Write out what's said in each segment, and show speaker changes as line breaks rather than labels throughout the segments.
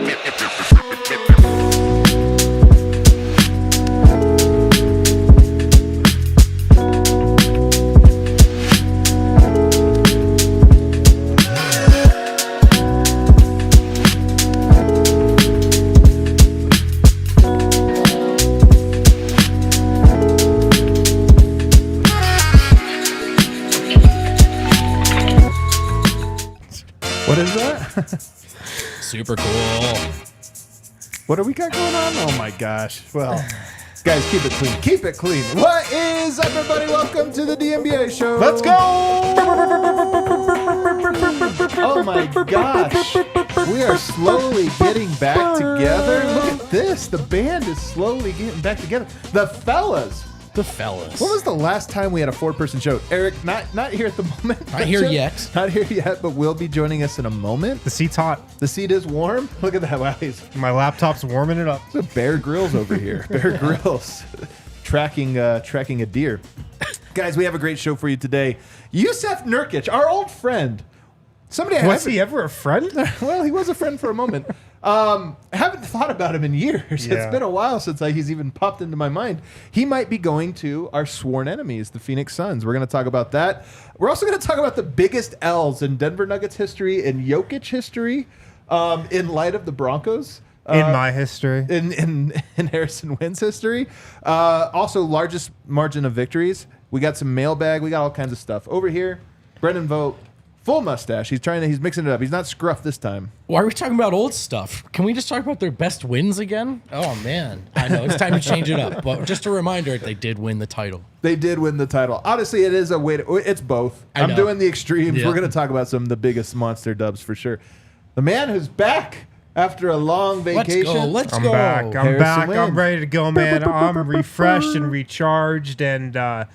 What is that?
Super cool.
What do we got going on? Oh my gosh. Well, guys, keep it clean. Keep it clean. What is up, everybody? Welcome to the DNVR show.
Let's go!
Oh my gosh. We are slowly getting back together. Look at this. The band is slowly getting back together. The fellas.
The fellas.
When was the last time we had a four-person show? Eric, not here at the moment.
Not here yet.
Not here yet, but will be joining us in a moment.
The seat's hot.
The seat is warm. Look at that. Wow,
My laptop's warming it up.
it's a Bear Grylls over here. Bear Grylls tracking a deer. Guys, we have a great show for you today. Jusuf Nurkic, our old friend.
Was he ever a friend?
Well, he was a friend for a moment. Haven't thought about him in years.
Yeah.
It's been a while since he's even popped into my mind. He might be going to our sworn enemies, the Phoenix Suns. We're going to talk about that. We're also going to talk about the biggest L's in Denver Nuggets history and Jokic history in light of the Broncos.
In my history.
In Harrison Wynn's history. Also, largest margin of victories. We got some mailbag. We got all kinds of stuff. Over here, Brendan Vogt. Full mustache. He's mixing it up. He's not scruffed this time.
Why are we talking about old stuff? Can we just talk about their best wins again? Oh, man. I know. It's time to change it up. But just a reminder, they did win the title.
They did win the title. Honestly, it is a way to... It's both. I'm doing the extremes.
Yeah.
We're going to talk about some of the biggest monster dubs for sure. The man who's back after a long vacation.
Let's
I'm
go.
back. I'm
Harrison
back.
Wynn.
I'm ready to go, man. I'm refreshed and recharged. And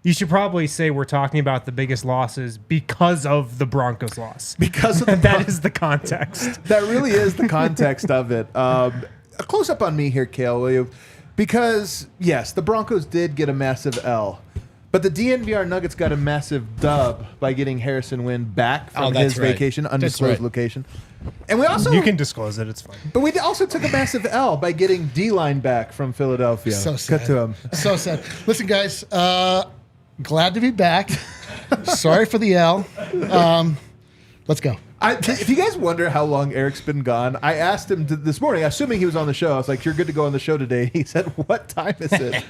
you should probably say we're talking about the biggest losses because of the Broncos loss.
Because of the
That is the context.
That really is the context of it. A close up on me here, Kale, will you? Because, yes, the Broncos did get a massive L. But the DNVR Nuggets got a massive dub by getting Harrison Wynn back from his vacation, undisclosed location. And we also...
You can disclose it. It's fine.
But we also took a massive L by getting D-line back from Philadelphia.
So sad.
Cut to him.
So sad. Listen, guys, glad to be back. Sorry for the L. Let's go.
If you guys wonder how long Eric's been gone, I asked him this morning, assuming he was on the show. I was like, "You're good to go on the show today." He said, "What time is it?"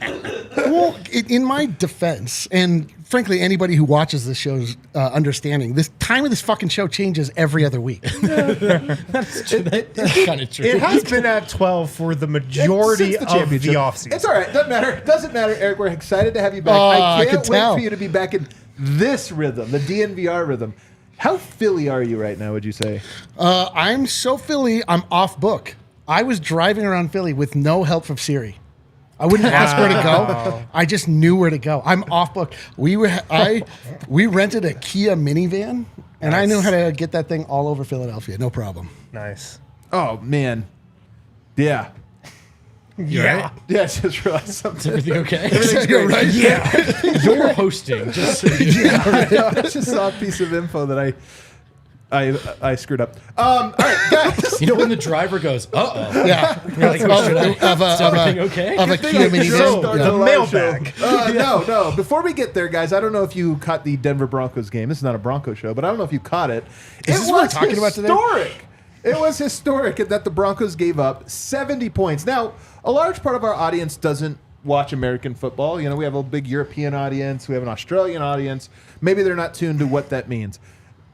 Well, in my defense, and frankly, anybody who watches this show's understanding, this time of this fucking show changes every other week.
That's kind of true.
It has been at 12 for the majority
Since
of the
championship.
offseason.
It's all right. Doesn't matter, Eric. We're excited to have you back.
I
can't
can
wait
tell.
for you to be back in this rhythm, the DNVR rhythm. How Philly are you right now, would you say?
I'm so Philly, I'm off book. I was driving around Philly with no help from Siri. I wouldn't ask where to go. I just knew where to go. I'm off book. We rented a Kia minivan, and I knew how to get that thing all over Philadelphia. No problem.
Nice.
Oh, man. Yeah.
Yeah.
Yeah, I just realized something.
Everything okay?
Everything's great.
Right?
Yeah. You're hosting. Just so you know.
I just saw a piece of info that I screwed up. All right, guys.
You know when the driver goes, uh-oh.
Yeah.
You're like, oh, should I? Is everything okay?
Of a Kia minivan.
The mailbag.
No. Before we get there, guys, I don't know if you caught the Denver Broncos game. This is not a Bronco show, but I don't know if you caught it.
Is this what we're talking about today?
Historic. It was historic that the Broncos gave up 70 points. Now, a large part of our audience doesn't watch American football. You know, we have a big European audience. We have an Australian audience. Maybe they're not tuned to what that means.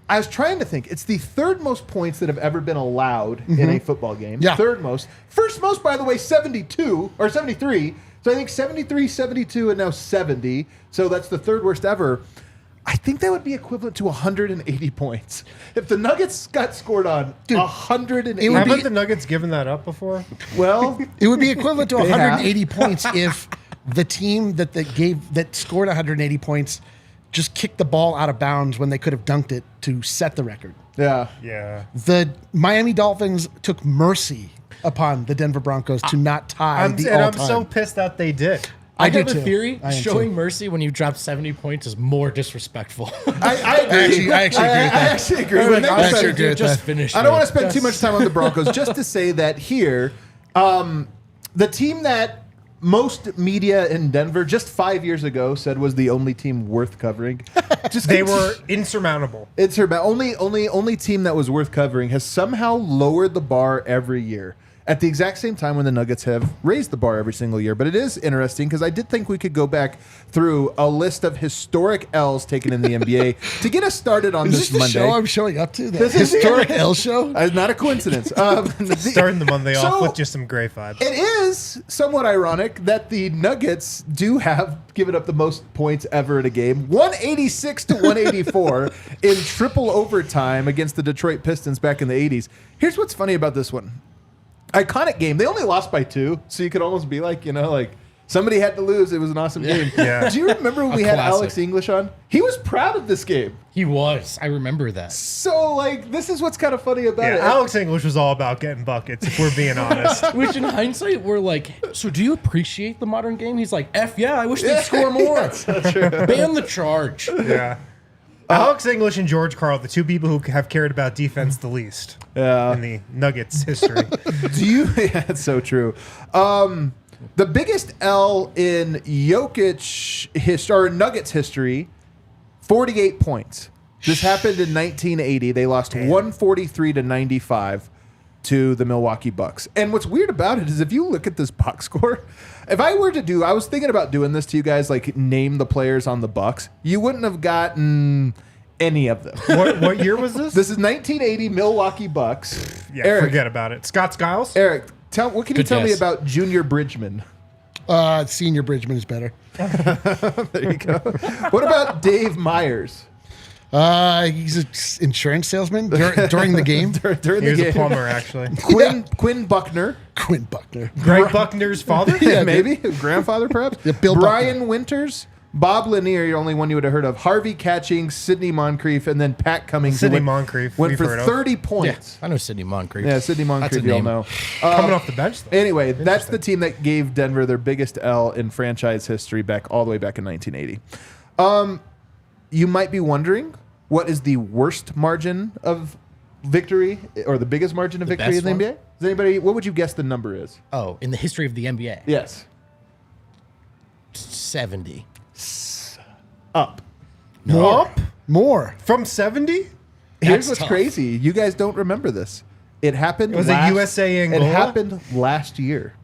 I was trying to think. It's the third most points that have ever been allowed in a football game.
Yeah.
Third most. First most, by the way, 72 or 73. So I think 73, 72, and now 70. So that's the third worst ever. I think that would be equivalent to 180 points. If the Nuggets got scored on, 180.
Haven't the Nuggets given that up before?
Well,
It would be equivalent to
They
180 points if the team that scored 180 points just kicked the ball out of bounds when they could have dunked it to set the record.
yeah.
Yeah.
The Miami Dolphins took mercy upon the Denver Broncos to not tie
I'm
the all-time.
so pissed that they did.
I
do
have a
too.
theory.
I am
Showing
too.
mercy when you drop 70 points is more disrespectful.
I agree.
I actually agree with that.
I actually agree.
Like,
When they
I
honestly,
actually agree
dude,
with
just
that.
finish.
I don't
me.
want to spend too
Just-
much time on the Broncos. Just to say that here, the team that most media in Denver just 5 years ago said was the only team worth covering. Just
They were insurmountable.
It's her only team that was worth covering has somehow lowered the bar every year. At the exact same time when the Nuggets have raised the bar every single year. But it is interesting because I did think we could go back through a list of historic L's taken in the NBA to get us started on
Is
this
this the
Monday.
show I'm showing up to? The
This is-
historic L show?
Not a coincidence.
Starting the Monday off
So-
with just some gray vibes.
It is somewhat ironic that the Nuggets do have given up the most points ever in a game, 186 to 184 in triple overtime against the Detroit Pistons back in the 80s. Here's what's funny about this one. Iconic game. They only lost by 2, so you could almost be like, somebody had to lose. It was an awesome game.
Yeah.
Do you remember when we had
classic.
Alex English on? He was proud of this game.
He was. I remember that.
So, this is what's kind of funny about it.
Alex English was all about getting buckets, if we're being honest.
Which in hindsight, we're like, so do you appreciate the modern game? He's like, F yeah, I wish they'd score more. Ban the charge.
Yeah. Alex English and George Karl, the two people who have cared about defense the least in the Nuggets history.
Do you? Yeah, it's so true. The biggest L in Jokic history or Nuggets history, 48 points. This happened in 1980. They lost 143 to 95 to the Milwaukee Bucks. And what's weird about it is if you look at this box score, if I were to I was thinking about doing this to you guys, like name the players on the Bucks, you wouldn't have gotten any of them.
What year was this?
This is 1980 Milwaukee Bucks.
Yeah,
Eric,
forget about it. Scott Skiles?
Eric, what can you
Good
tell me
guess.
about Junior Bridgman?
Senior Bridgman is better.
There you go. What about Dave Myers?
He's an insurance salesman during the game.
During
He
the
was a
game.
plumber, actually.
Quinn Buckner.
Quinn Buckner.
Greg Buckner's father?
Yeah, maybe. Grandfather, perhaps.
Yeah, Bill
Brian Winters. Bob Lanier, you're only one you would have heard of. Harvey Catching, Sidney Moncrief, and then Pat Cummings. who
Sidney
went-
Moncrief,
Went
we've
for
heard of.
30
Yeah,
points.
I know Sidney Moncrief.
Yeah, Sidney
That's a
Moncrief, you'll
name.
know.
Coming off the bench, though.
Anyway, that's the team that gave Denver their biggest L in franchise history all the way back in 1980. You might be wondering, what is the worst margin of victory or the biggest margin of
The
victory in
best
the
one?
NBA? Does anybody? What would you guess the number is?
Oh, in the history of the NBA,
Yes,
70.
up.
More.
From 70?
Here's
That's
what's
tough.
crazy. You guys don't remember this. It happened.
It was a USA
It
Angola?
happened last year.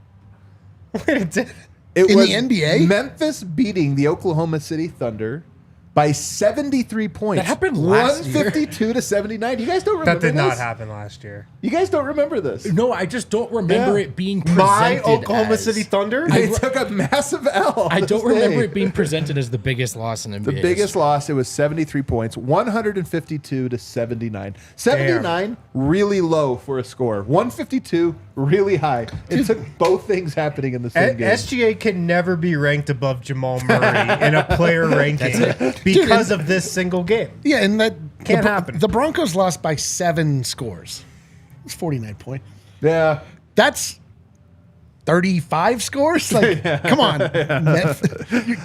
Wait, it did.
It
In
was
the NBA?
Memphis beating the Oklahoma City Thunder by 73 points.
That happened last year?
152 to 79. You guys don't remember
That did
this?
not happen last year.
You guys don't remember this.
No, I just don't remember
Yeah.
it being
My
presented
Oklahoma
as-
City Thunder?
They took a massive L.
I
this
don't remember
day.
it being presented as the biggest loss in NBA.
The biggest loss, it was 73 points, 152 to 79. 79, really low for a score. 152, really high. It took both things happening in the same game.
SGA can never be ranked above Jamal Murray in a player ranking because of this single game.
Yeah, and that
Can't
the,
happen.
The Broncos lost by 7 scores. It's 49 points.
Yeah.
That's 35 scores? Like, come on.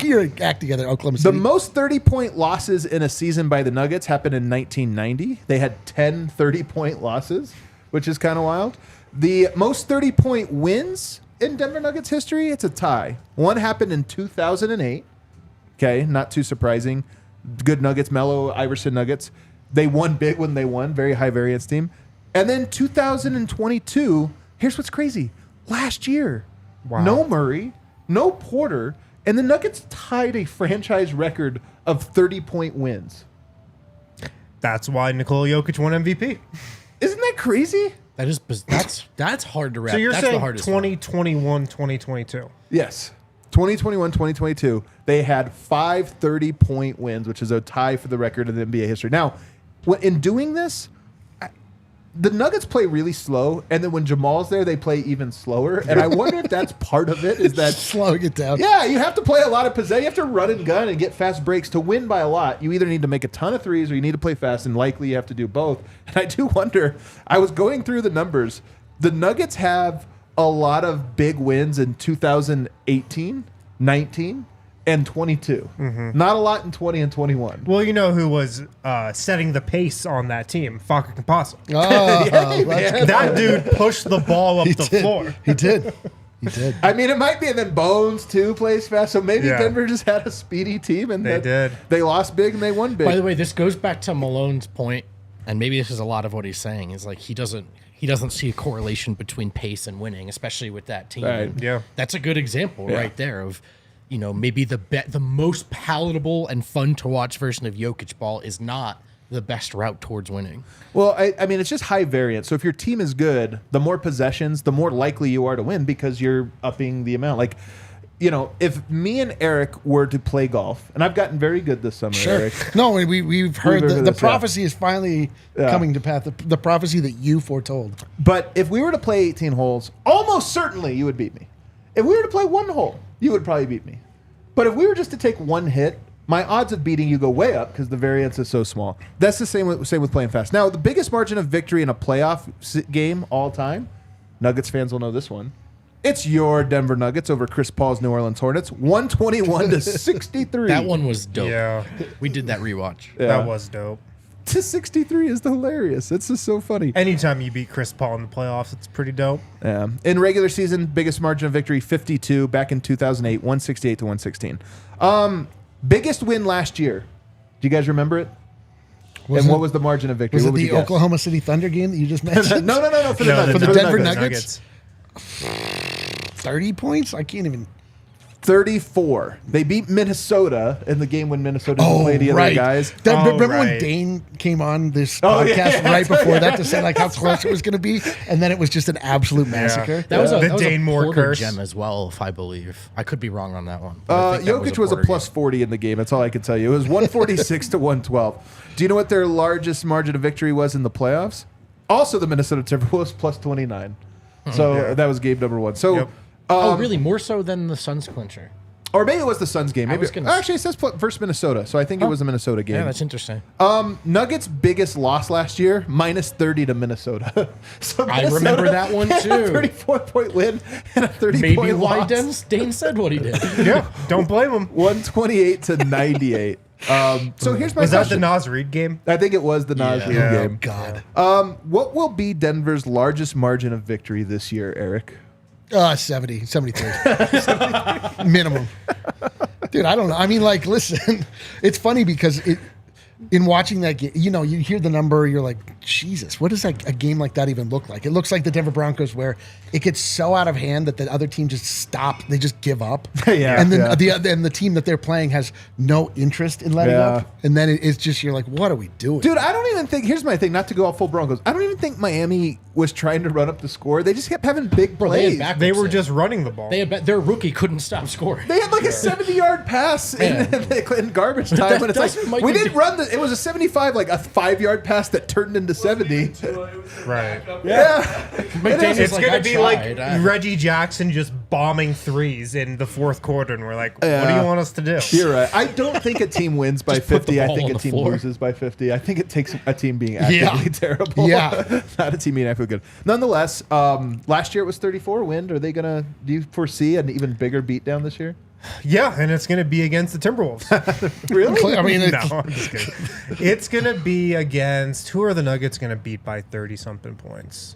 You're act together, Oklahoma
The
City.
most 30-point losses in a season by the Nuggets happened in 1990. They had 10 30-point losses, which is kind of wild. The most 30-point wins in Denver Nuggets history, it's a tie. One happened in 2008. Okay, not too surprising. Good Nuggets, Melo, Iverson Nuggets. They won big when they won. Very high variance team. And then 2022, here's what's crazy. Last year,
Wow.
no Murray, no Porter, and the Nuggets tied a franchise record of 30-point wins.
That's why Nikola Jokic won MVP.
Isn't that crazy?
That is that's hard to wrap.
So you're
that's the
saying
hardest one.
2021, 2022.
Yes. 2021, 2022, they had 5 30-point wins, which is a tie for the record in the NBA history. Now, in doing this, the Nuggets play really slow, and then when Jamal's there, they play even slower. And I wonder if that's part of it, is that
slowing it down.
yeah, you have to play a lot of possession. You have to run and gun and get fast breaks to win by a lot. You either need to make a ton of threes or you need to play fast, and likely you have to do both. And I do wonder, I was going through the numbers. The Nuggets have a lot of big wins in 2018, 19, and 22. Not a lot in 20 and 21.
Well, you know who was setting the pace on that team? Faka Campazzo.
Oh,
That dude pushed the ball up the floor.
He did. He did.
I mean, it might be, and then Bones too plays fast. So maybe
Yeah.
Denver just had a speedy team, and
They did.
They lost big and they won big.
By the way, this goes back to Malone's point, and maybe this is a lot of what he's saying. Is like he doesn't see a correlation between pace and winning, especially with that team.
Right.
Yeah.
That's a good example right there of, maybe the most palatable and fun to watch version of Jokic ball is not the best route towards winning.
Well, I mean, it's just high variance. So if your team is good, the more possessions, the more likely you are to win because you're upping the amount. Like, if me and Eric were to play golf, and I've gotten very good this summer,
Sure.
Eric.
No, we've heard
heard
the
this,
prophecy is finally coming to pass. The prophecy that you foretold.
But if we were to play 18 holes, almost certainly you would beat me. If we were to play one hole, you would probably beat me. But if we were just to take one hit, my odds of beating you go way up because the variance is so small. That's the same with playing fast. Now, the biggest margin of victory in a playoff game all time, Nuggets fans will know this one. It's your Denver Nuggets over Chris Paul's New Orleans Hornets, 121-63.
That one was dope.
Yeah.
We did that rewatch.
Yeah.
That was dope.
To 63 is hilarious. It's just so funny.
Anytime you beat Chris Paul in the playoffs, it's pretty dope.
Yeah. In regular season, biggest margin of victory, 52. Back in 2008, 168-116. Biggest win last year. Do you guys remember it?
Was
What
it-
was the margin of victory?
Was
What
it
would
the
you guess?
Oklahoma City Thunder game that you just mentioned?
No. For the,
No,
Nuggets.
the
For
Denver
Nuggets.
Nuggets? 30 points? I can't even.
34. They beat Minnesota in the game when Minnesota didn't play the other guys.
Remember when
right.
Dane came on this
Oh,
podcast
yeah.
right before that to say like how close it was going to be, and then it was just an absolute massacre.
That was a,
The
that was
Dane
a
Moore
Porter
curse.
gem as well, if I believe. I could be wrong on that one. but I think that
Jokic was a
Porter
plus
game.
40 in the game. That's all I can tell you. It was 146-112. Do you know what their largest margin of victory was in the playoffs? Also, the Minnesota Timberwolves plus 29. So that was game number one. So,
Yep.
Oh, really? More so than the Suns clincher?
or maybe it was the Suns game. Maybe
was gonna
actually it says versus Minnesota, so I think it was a Minnesota game.
Yeah, that's interesting.
Nuggets' biggest loss last year, minus 30 to Minnesota. So
I remember that one,
had a
too.
34-point win and a 30-point
Maybe why
loss.
Dane said what he did.
Yeah, don't blame him.
128-98. So here's my
Was that
question.
the Nas Reed game?
I think it was the Nas Reed
Yeah.
game.
God.
What will be Denver's largest margin of victory this year, Eric?
73. Minimum. Dude, I don't know. I mean, like, listen, it's funny because in watching that game, you hear the number, you're like, Jesus, what does a game like that even look like? It looks like the Denver Broncos where it gets so out of hand that the other team just stop. They just give up.
Yeah,
And then
yeah.
the team that they're playing has no interest in letting
Yeah.
up. And then it's just, you're like, what are we doing?
Dude, I don't even think, here's my thing, not to go all full Broncos. I don't even think Miami was trying to run up the score. They just kept having big
Bro, they had
plays.
back-
They were just running the ball.
Their rookie couldn't stop scoring.
They had like a 70-yard pass in garbage time. When it's
That's
like,
Mike
we didn't
McDaniel.
run it was a 75, like a 5-yard pass that turned into 70.
Right.
Yeah.
McDaniel's
It's
like,
going
I
to be
tried.
like Reggie Jackson just bombing threes in the fourth quarter, and we're like, what do
Yeah.
you want us to do?
You're right. I don't think a team wins by
Just put the
50. I
ball
think
on
a
the
team
floor.
loses by 50. I think it takes a team being actively terrible.
Yeah.
Not a team being actively good. Nonetheless, last year it was 34 win. Do you foresee an even bigger beatdown this year?
Yeah, and it's going to be against the Timberwolves.
Really?
I mean,
No, I'm just kidding. It's going to be against, who are the Nuggets going to beat by 30-something points?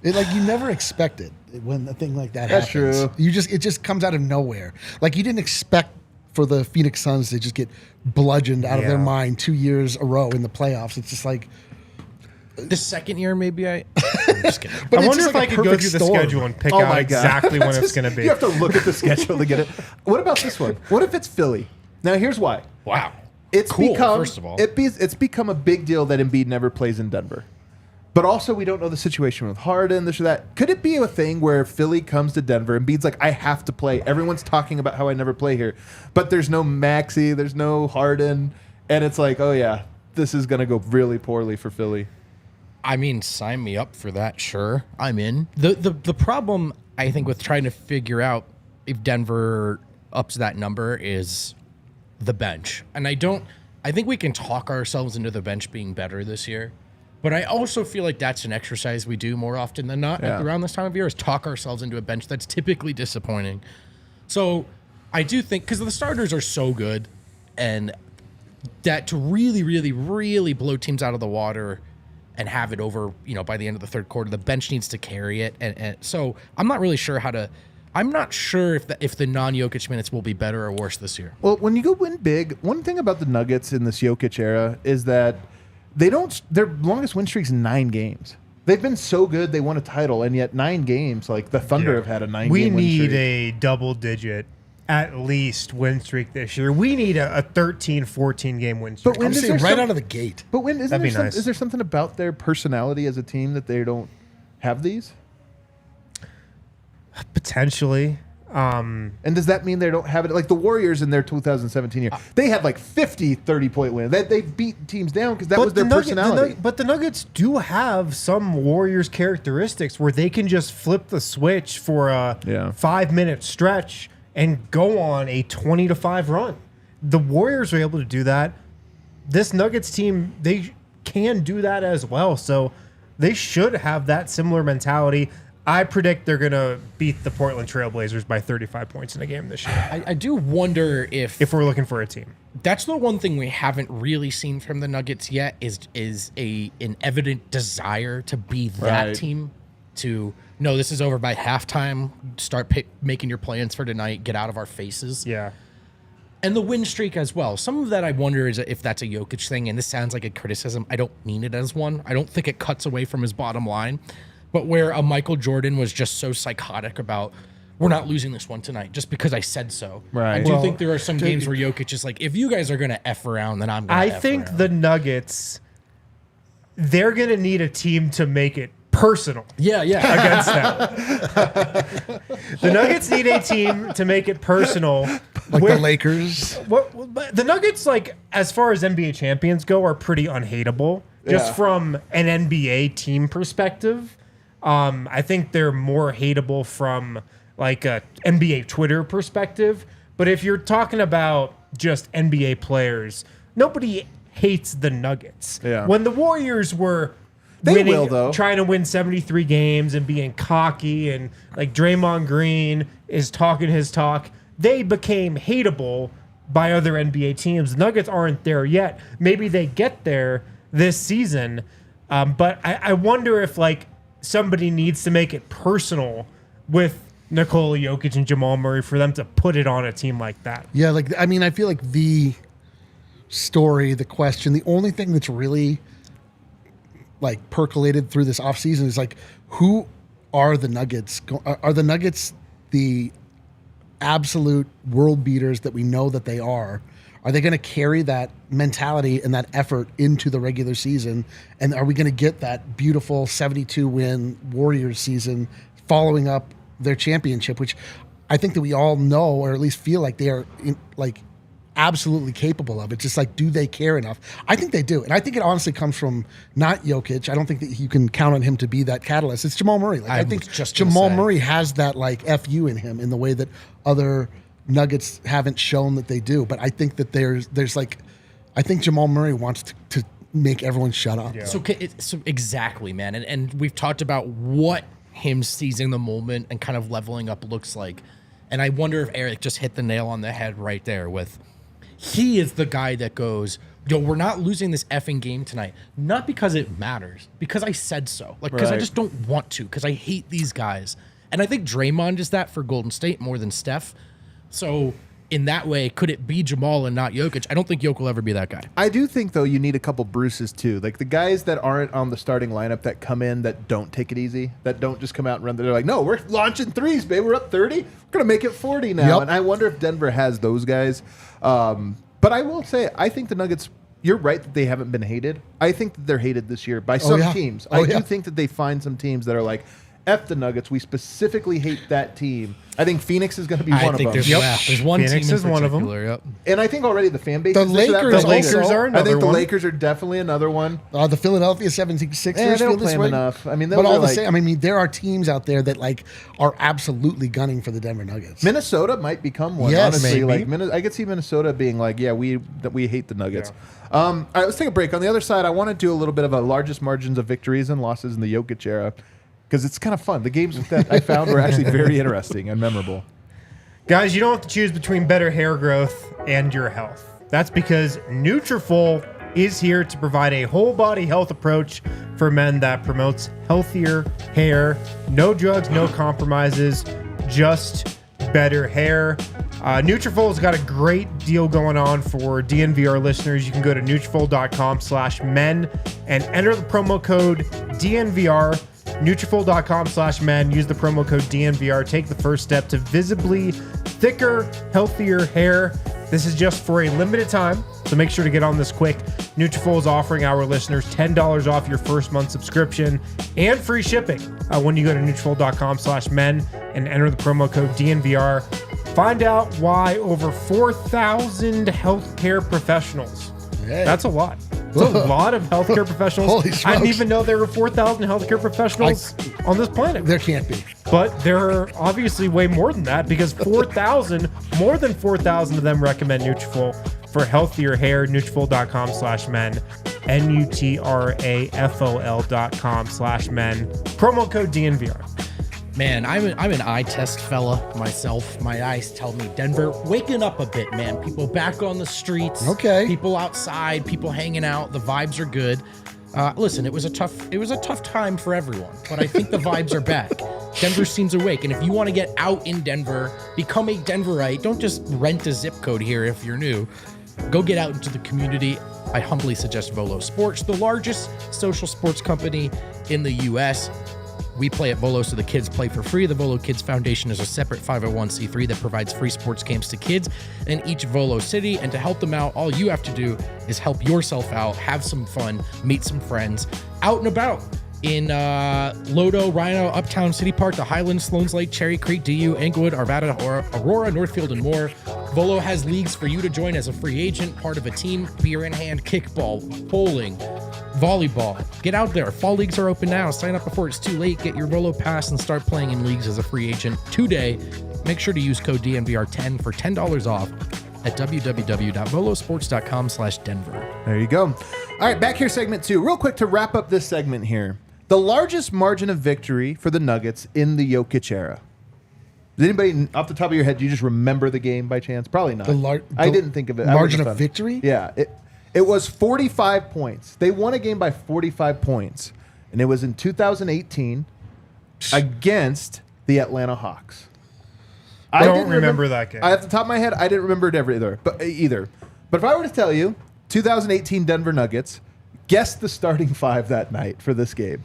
you never expect it when a thing like that
That's
happens.
true.
It just comes out of nowhere. Like you didn't expect for the Phoenix Suns to just get bludgeoned out of their
Yeah.
mind 2 years a row in the playoffs. It's just like,
The second year, maybe I'm just kidding.
but
I
it's
wonder
just
if
like
I
a
could go
perfect
through the
storm.
schedule and pick
Oh
out
my God.
exactly when
That's
it's
just-
going to be.
You have to look at the schedule to get it. What about this one? What if it's Philly? Now here's why.
Wow.
It's
Cool,
become
first of all.
it's become a big deal that Embiid never plays in Denver. But also we don't know the situation with Harden, this or that. Could it be a thing where Philly comes to Denver and Embiid's like, I have to play. Everyone's talking about how I never play here. But there's no Maxey, there's no Harden, and it's like, oh yeah, this is gonna go really poorly for Philly.
I mean, sign me up for that. Sure, I'm in. The problem I think with trying to figure out if Denver ups that number is the bench, and I think we can talk ourselves into the bench being better this year, but I also feel like that's an exercise we do more often than not
Yeah.
around this time of year is talk ourselves into a bench that's typically disappointing. So I do think because the starters are so good, and that to really, really, really blow teams out of the water and have it over, by the end of the third quarter, the bench needs to carry it. And so I'm not really sure I'm not sure if the non-Jokic minutes will be better or worse this year.
Well, when you go win big, one thing about the Nuggets in this Jokic era is that their longest win streak's 9 games. They've been so good, they won a title, and yet 9 games, like the Thunder have had a 9-game win streak.
We need a double-digit, at least, win streak this year. We need a 13, 14-game win streak.
But
I'm saying right out of the gate.
But
That'd be nice.
Is there something about their personality as a team that they don't have these?
Potentially.
And does that mean they don't have it? Like the Warriors in their 2017 year, they had like 50 30-point wins. They beat teams down because that was their personality.
But the Nuggets do have some Warriors characteristics where they can just flip the switch for a 5-minute stretch and go on a 20-5 run. The Warriors are able to do that. This Nuggets team, they can do that as well. So they should have that similar mentality. I predict they're going to beat the Portland Trailblazers by 35 points in a game this year.
I do wonder if
we're looking for a team.
That's the one thing we haven't really seen from the Nuggets yet is an evident desire to be that team. To no, this is over by halftime. Start making your plans for tonight. Get out of our faces.
Yeah.
And the win streak as well. Some of that I wonder is if that's a Jokic thing, and this sounds like a criticism. I don't mean it as one. I don't think it cuts away from his bottom line. But where a Michael Jordan was just so psychotic about, we're not losing this one tonight just because I said so.
Right.
I do think there are some games where Jokic is like, if you guys are going to F around, then I'm going to F around.
I think the Nuggets, they're going to need a team to make it personal.
Yeah.
Against them. The Nuggets need a team to make it personal.
Like the Lakers.
The Nuggets, like, as far as NBA champions go, are pretty unhateable. Just from an NBA team perspective. I think they're more hateable from like a NBA Twitter perspective. But if you're talking about just NBA players, nobody hates the Nuggets.
Yeah.
When the Warriors were trying to win 73 games and being cocky and like Draymond Green is talking his talk, they became hateable by other NBA teams. The Nuggets aren't there yet. Maybe they get there this season. But I wonder if like somebody needs to make it personal with Nikola Jokic and Jamal Murray for them to put it on a team like that.
Yeah, I feel like the story, the question, the only thing that's really like percolated through this offseason is like, who are the Nuggets? Are the Nuggets the absolute world beaters that we know that they are? Are they going to carry that mentality and that effort into the regular season? And are we going to get that beautiful 72-win Warriors season following up their championship, which I think that we all know, or at least feel like they are absolutely capable of? It's just like, do they care enough? I think they do. And I think it honestly comes from not Jokic. I don't think that you can count on him to be that catalyst. It's Jamal Murray. I think Jamal Murray has that like FU in him in the way that other Nuggets haven't shown that they do. But I think that there's like, I think Jamal Murray wants to make everyone shut up.
Yeah. So exactly, man. And we've talked about what him seizing the moment and kind of leveling up looks like. And I wonder if Eric just hit the nail on the head right there with, he is the guy that goes, we're not losing this effing game tonight. Not because it matters, because I said so. Like, because I just don't want to, because I hate these guys. And I think Draymond is that for Golden State more than Steph. So in that way, could it be Jamal and not Jokic? I don't think Jokic will ever be that guy.
I do think, though, you need a couple Bruces, too. Like the guys that aren't on the starting lineup that come in that don't take it easy, that don't just come out and run. They're like, no, we're launching threes, babe. We're up 30. We're going to make it 40 now. Yep. And I wonder if Denver has those guys. But I will say, I think the Nuggets, you're right that they haven't been hated. I think that they're hated this year by some teams. I do think that they find some teams that are like, F the Nuggets. We specifically hate that team. I think Phoenix is going to be one of them.
There's one
Phoenix
team
is one of them.
Yep.
And I think already the fan base.
The Lakers
are another
I think the
one.
Lakers are definitely another one.
The Philadelphia 76ers
they
feel
don't
this
play
way.
enough. I mean,
but all the same, I mean, there are teams out there that like are absolutely gunning for the Denver Nuggets.
Minnesota might become one.
Yes,
honestly,
maybe.
like I could see Minnesota being like, yeah, we hate the Nuggets. Yeah. All right, let's take a break. On the other side, I want to do a little bit of a largest margins of victories and losses in the Jokic era, because it's kind of fun. The games that I found were actually very interesting and memorable.
Guys, you don't have to choose between better hair growth and your health. That's because Nutrafol is here to provide a whole body health approach for men that promotes healthier hair. No drugs, no compromises, just better hair. Nutrafol's got a great deal going on for DNVR listeners. You can go to Nutrafol.com/men and enter the promo code DNVR. Nutrafol.com/men. Use the promo code DNVR. Take the first step to visibly thicker, healthier hair. This is just for a limited time, so make sure to get on this quick. Nutrafol is offering our listeners $10 off your first month subscription and free shipping when you go to Nutrafol.com/men and enter the promo code DNVR. Find out why over 4,000 healthcare professionals.
Hey.
That's a lot. It's a lot of healthcare professionals.
Holy
I
smokes.
didn't even know there were 4,000 healthcare professionals on this planet.
There can't be.
But there are obviously way more than that because more than 4,000 of them recommend Nutrafol for healthier hair. Nutrafol.com/men. Nutrafol.com/men. Promo code DNVR.
Man, I'm an eye test fella myself. My eyes tell me Denver waking up a bit, man. People back on the streets.
Okay.
People outside. People hanging out. The vibes are good. Listen, it was a tough time for everyone, but I think the vibes are back. Denver seems awake, and if you want to get out in Denver, become a Denverite. Don't just rent a zip code here if you're new. Go get out into the community. I humbly suggest Volo Sports, the largest social sports company in the U.S. We play at Volo so the kids play for free. The Volo Kids Foundation is a separate 501c3 that provides free sports games to kids in each Volo city. And to help them out, all you have to do is help yourself out, have some fun, meet some friends out and about in Lodo, Rhino, Uptown City Park, the Highlands, Sloan's Lake, Cherry Creek, DU, Englewood, Arvada, Aurora, Northfield, and more. Volo has leagues for you to join as a free agent, part of a team, beer in hand, kickball, bowling, volleyball. Get out there. Fall leagues are open now. Sign up before it's too late. Get your Volo pass and start playing in leagues as a free agent today. Make sure to use code DNVR10 for $10 off at www.volosports.com/Denver.
There you go. All right, back here, segment 2. Real quick to wrap up this segment here. The largest margin of victory for the Nuggets in the Jokic era. Does anybody, off the top of your head, do you just remember the game by chance? Probably not. I didn't think of it.
Margin of victory?
Yeah. It was 45 points. They won a game by 45 points, and it was in 2018 against the Atlanta Hawks.
I don't remember that game.
Off the top of my head, I didn't remember it either. But if I were to tell you, 2018 Denver Nuggets, guess the starting five that night for this game.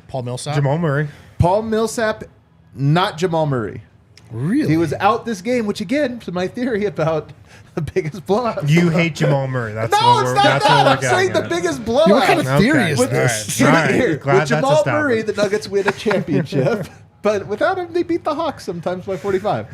Paul Millsap.
Jamal Murray.
Paul Millsap, not Jamal Murray.
Really?
He was out this game, which again, to my theory about the biggest blowout.
You hate Jamal Murray. That's
no,
what
it's
we're,
not
that's
that.
what
I'm
we're
saying the
getting at.
biggest blowout.
What kind of theory is
Okay.
this?
All right.
Here,
Glad
with
that's
Jamal
established.
Murray, the Nuggets win a championship. But without him, they beat the Hawks sometimes by 45.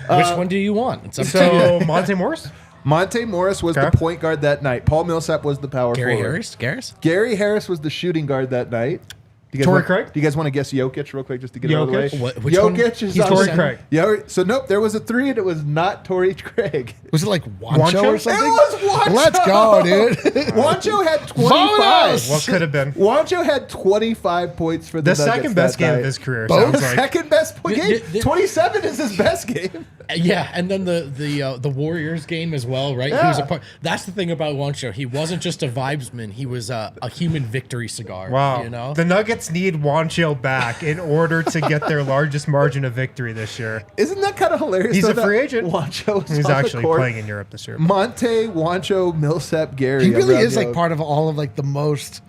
Which one do you want? It's up to
So
you.
Monte Morris?
Monte Morris was
Okay.
the point guard that night. Paul Millsap was the power
Gary
forward.
Harris?
Gary Harris was the shooting guard that night. Do you guys
Torrey
want,
Craig?
Do you guys want to guess Jokic real quick just to get it out of the way?
Jokic?
Which one?
Jokic is
He's
on
Torrey
center.
Craig.
Yeah, so nope, there was a three and it was not Torrey Craig.
Was it like Wancho or
It
something?
It was Wancho.
Let's go, dude.
Wancho had 25.
Bonus!
What could have been?
Wancho had 25 points for the
The
Nuggets
second best
that
game
night.
of his career,
Both?
sounds like.
Second best game.
The-
27 is his best game.
Yeah, and then the Warriors game as well, right?
Yeah.
He was a part. That's the thing about Wancho. He wasn't just a vibesman. He was a human victory cigar.
Wow.
You know.
The Nuggets need Wancho back in order to get their largest margin of victory this year.
Isn't that kind of hilarious?
He's
though,
a
that
free agent.
Wancho is
He's
on the
actually
court?
playing in Europe this year.
Monte, Wancho, Millsap, Gary.
He really
around
is like
the-
part of all of like the most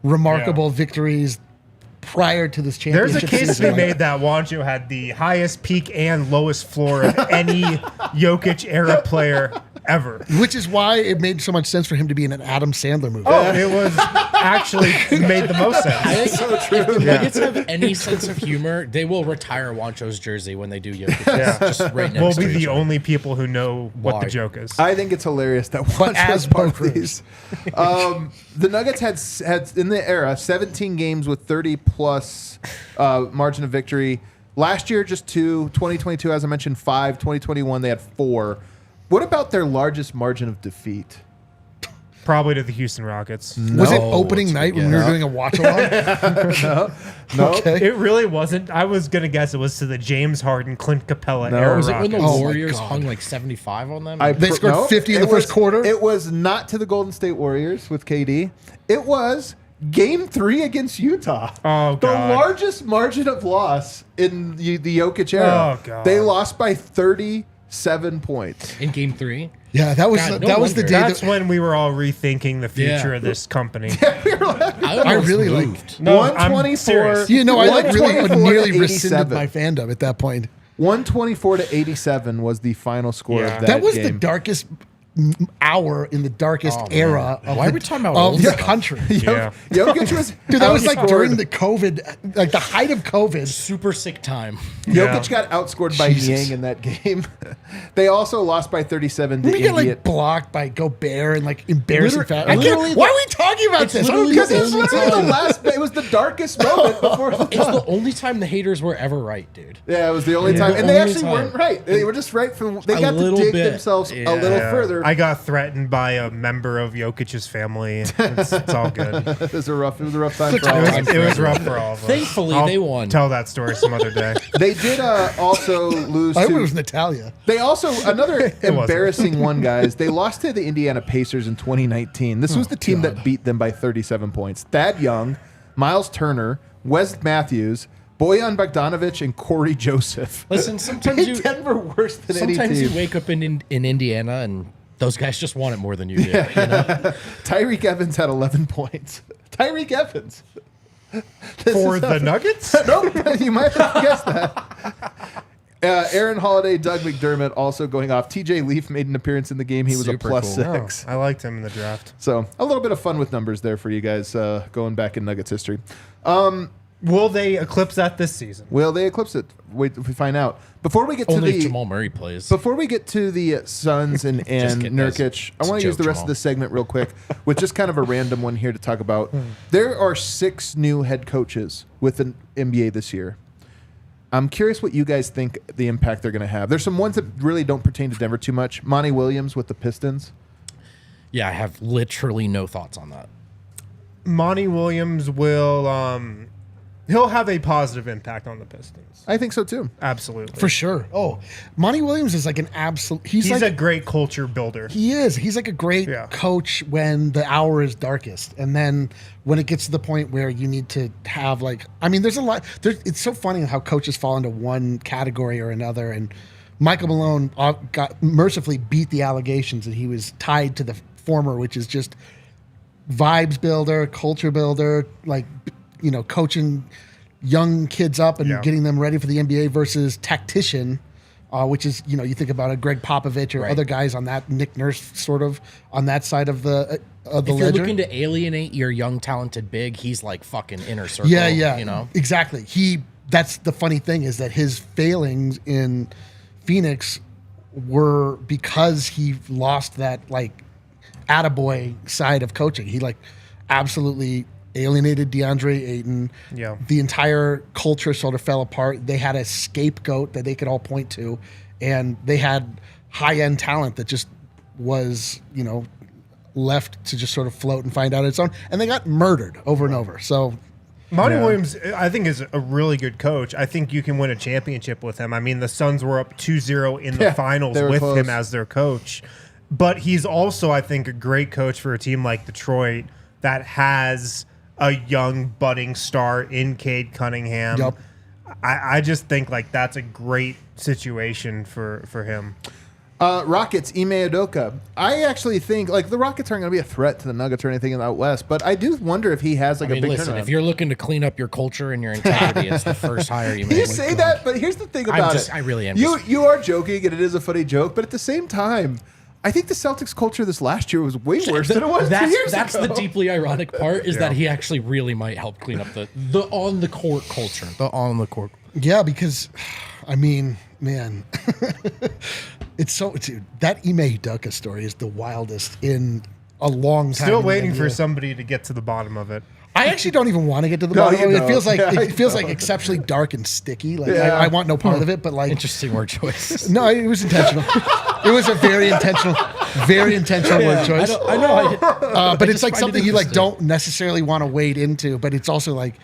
remarkable victories prior to this
There's
championship
a case to
season.
be made that Wancho had the highest peak and lowest floor of any Jokic era player ever.
Which is why it made so much sense for him to be in an Adam Sandler movie.
Oh, it was actually made the most
I
sense.
think if the Nuggets have any sense of humor, they will retire Wancho's jersey when they do Jokic.
Yeah.
Just right next
We'll
to
be
each
the
other.
only people who know what
Why?
the joke is.
I think it's hilarious that
But
Wancho
as
is part
Bo
of
Cruz.
these. The Nuggets had in the era 17 games with 30 plus margin of victory. Last year, just 2. 2022, as I mentioned, 5. 2021, they had 4. What about their largest margin of defeat?
probably to the Houston Rockets.
Was it opening night when we were doing a watch along?
No.
Okay.
It really wasn't. I was gonna guess it was to the James Harden, Clint Capella era.
Was it when the
Rockets.
Warriors
God.
hung like 75 on them?
They scored 50 in the first quarter?
It was not to the Golden State Warriors with KD. It was Game 3 against Utah.
Oh,
the
God.
largest margin of loss in the Jokic era.
Oh, God.
They lost by 37 points.
in Game 3?
Yeah, that was
God, no
that was the
wonder.
day.
That's
That,
when we were all rethinking the future
Yeah.
of this company.
I really liked.
No, I'm
124.
serious.
You know, I like really
124 to
nearly
87.
rescinded my fandom at that point.
124 to 87 was the final score
Yeah.
of that
That was
game.
the darkest hour in the darkest era of
Why
the,
are we talking about
of
old
the
stuff?
country.
Yeah.
Jokic was
Dude, that was like
outscored.
during the COVID, like the height of COVID.
Super sick time.
Jokic got outscored by
Jesus.
Niang in that game. They also lost by 37 to
We get
India.
like blocked by Gobert and like embarrassing
Literally-
fat.
literally
Why
the-
are we talking about
it's
this? I don't
literally
get
the
Because
this.
it's
only
literally the
time.
last. It was the darkest moment before the
It's the only time the haters were ever right, dude.
Yeah, it was the only
Yeah.
time,
The
and they
only
actually
time.
weren't right. They were just right for. They
A
got to
little
dig
bit.
themselves a
Yeah.
little
Yeah.
further.
I got threatened by a member of Jokic's family. It's all good.
It was a rough time for all.
It
of
was,
us.
it was rough for all of us.
Thankfully,
I'll
they won.
Tell that story some other day.
They did also lose.
I hope it
to,
was Natalia.
They also another
wasn't.
embarrassing one, guys. They lost to the Indiana Pacers in 2019. This was the team that beat them by 37 points. Thad Young, Miles Turner, Wes Matthews, Bojan Bogdanovic, and Corey Joseph.
Listen, sometimes
Made
you
Denver worse than any
sometimes you
team.
wake up in Indiana and those guys just want it more than you do. You know?
Tyreek Evans had 11 points. Tyreek Evans. This
For
is
the Nuggets?
Nope, you might have guessed that. Aaron Holiday, Doug McDermott also going off. TJ Leaf made an appearance in the game. He was
Super
a
cool.
+6.
I liked him in the draft.
So a little bit of fun with numbers there for you guys going back in Nuggets history.
Will they eclipse that this season?
Will they eclipse it? Wait if we find out. Before we get to
Only
the
if Jamal Murray plays.
Before we get to the Suns and
kidding, guys.
Nurkic, I
It's a
want to use
joke,
the rest
Jamal.
of this segment real quick with just kind of a random one here to talk about. There are 6 new head coaches with the NBA this year. I'm curious what you guys think the impact they're going to have. There's some ones that really don't pertain to Denver too much. Monty Williams with the Pistons.
Yeah, I have literally no thoughts on that.
Monty Williams will he'll have a positive impact on the Pistons.
I think so too.
Absolutely.
For sure. Oh, Monty Williams is like an absolute.
He's
like
a great culture builder.
He is. He's like a great
Yeah.
coach when the hour is darkest. And then when it gets to the point where you need to have like, I mean, there's a lot. It's so funny how coaches fall into one category or another. And Michael Malone got mercifully beat the allegations that he was tied to the former, which is just vibes builder, culture builder, like, you know, coaching young kids up and
Yeah.
getting them ready for the NBA versus tactician. Which is, you know, you think about a Greg Popovich or
Right.
other guys on that, Nick Nurse sort of on that side of the
If you're
ledger.
looking to alienate your young, talented big, he's like fucking inner circle.
Yeah, yeah,
You know?
exactly. That's the funny thing is that his failings in Phoenix were because he lost that like attaboy side of coaching. He like absolutely alienated DeAndre Ayton.
Yeah.
The entire culture sort of fell apart. They had a scapegoat that they could all point to, and they had high-end talent that just was, you know, left to just sort of float and find out its own. And they got murdered over and over. So
Monty Williams, I think, is a really good coach. I think you can win a championship with him. I mean, the Suns were up 2-0 in the finals
they were
with
close.
him as their coach. But he's also, I think, a great coach for a team like Detroit that has a young budding star in Cade Cunningham.
Yep.
I just think like that's a great situation for him.
Rockets, Ime Udoka. I actually think like the Rockets aren't going to be a threat to the Nuggets or anything in the out west, but I do wonder if he has like
I mean,
a big
listen,
turnaround.
if you're looking to clean up your culture and your integrity, it's the first hire you make.
You say that, but here's the thing about it.
I really am.
You are joking, and it is a funny joke, but at the same time, I think the Celtics culture this last year was way worse than it was 2 years
That's
ago.
the deeply ironic part is that he actually really might help clean up the on the court culture. The on the court.
yeah, because I mean, man, dude, that Ime Udoka story is the wildest in a long time.
Still
in the
waiting for
NBA.
somebody to get to the bottom of it.
I actually don't even want to get to the
No,
bottom.
you
It feels like
don't.
it feels like exceptionally dark and sticky. Like
Yeah.
I want no part of it. But like,
Interesting word choice.
no, it was intentional. It was a very intentional word choice.
I know.
But
I
it's
just
like
find it
something you like
interesting.
don't necessarily want to wade into. But it's also like,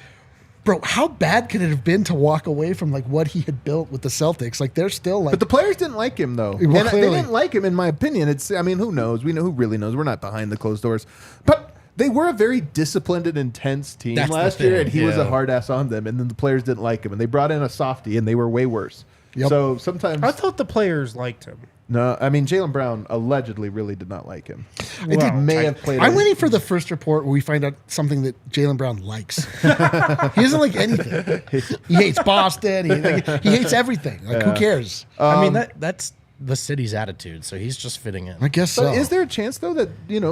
bro, how bad could it have been to walk away from like what he had built with the Celtics? Like they're still like.
But the players didn't like him, though.
Well,
And they
clearly.
didn't like him, in my opinion. I mean, who knows? We know who really knows. We're not behind the closed doors. But they were a very disciplined and intense team
That's the
last year,
thing,
and he was a
yeah.
hard ass on them. And then the players didn't like him, and they brought in a softie, and they were way worse.
Yep.
So sometimes,
I thought the players liked him.
no, I mean, Jaylen Brown allegedly really did not like him.
It did-
May have played.
I'm waiting for the first report where we find out something that Jaylen Brown likes. He doesn't like anything. He hates Boston. He hates everything. Like, who cares?
I mean, that's the city's attitude, so he's just fitting in.
I guess so.
But is there a chance though that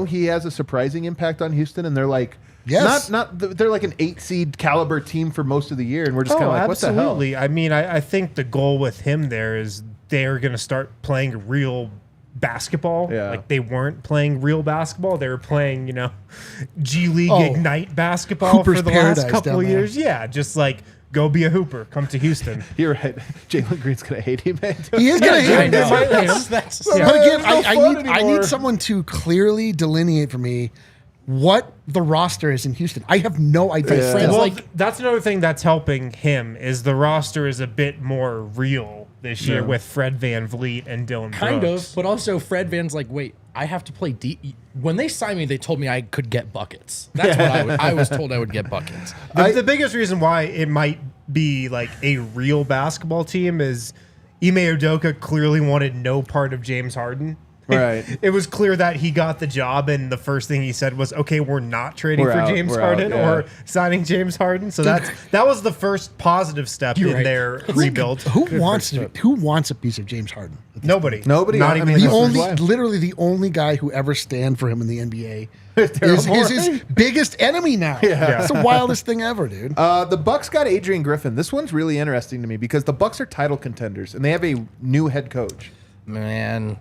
he has a surprising impact on Houston, and they're like,
Yes.
they're like an 8 seed caliber team for most of the year, and we're just kind of like, what the hell?
absolutely. I mean, I think the goal with him there is they're going to start playing real basketball.
Yeah.
Like they weren't playing real basketball. They were playing, G League Ignite basketball
Hooper's
for the
Paradise
last couple
down
of
there.
years. Yeah, just like go be a hooper. Come to Houston.
You're right. Jalen Green's gonna hate him. Man.
He is going to hate
I
him.
know.
might hate him.
That's
Yeah.
But again,
It's no
I
fun
need
anymore.
someone to clearly delineate for me what the roster is in Houston. I have no idea.
Yeah.
still.
Well,
like-
that's another thing that's helping him is the roster is a bit more real this year
Yeah.
with Fred VanVleet and Dylan
kind
Brooks.
of, but also Fred Van's like, wait, I have to play D. When they signed me, they told me I could get buckets. That's what I was told I would get buckets.
The biggest reason why it might be like a real basketball team is Ime Udoka clearly wanted no part of James Harden.
Right.
It was clear that he got the job, and the first thing he said was, "Okay, we're not trading
We're
for
out,
James
we're
Harden
out, yeah.
or signing James Harden." So that was the first positive step in
right.
their rebuild.
Who wants a piece of James Harden?
Nobody.
Nobody.
Not
I
even
mean,
the
The
This is
only,
why.
literally the only guy who ever stand for him in the NBA is
Daryl
his
Morey.
biggest enemy now.
Yeah.
It's the wildest thing ever, dude.
The Bucks got Adrian Griffin. This one's really interesting to me because the Bucks are title contenders and they have a new head coach.
Man,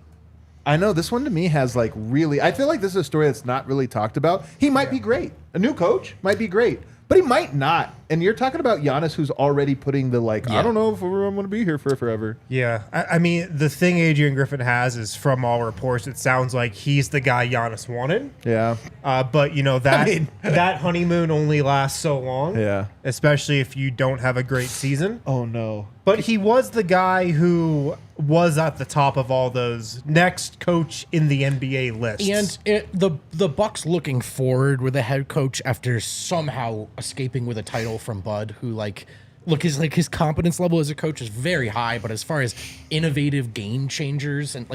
I know this one to me has like really. I feel like this is a story that's not really talked about. He might be great. A new coach might be great, but he might not. And you're talking about Giannis, who's already putting the like. I
Yeah.
don't know if I'm going to be here for forever.
Yeah, I mean, the thing Adrian Griffin has is, from all reports, it sounds like he's the guy Giannis wanted.
Yeah.
But that honeymoon only lasts so long.
Yeah.
Especially if you don't have a great season.
Oh no.
But he was the guy who was at the top of all those next coach in the NBA lists.
and the Bucks looking forward with a head coach after somehow escaping with a title from Bud, who his competence level as a coach is very high, but as far as innovative game changers and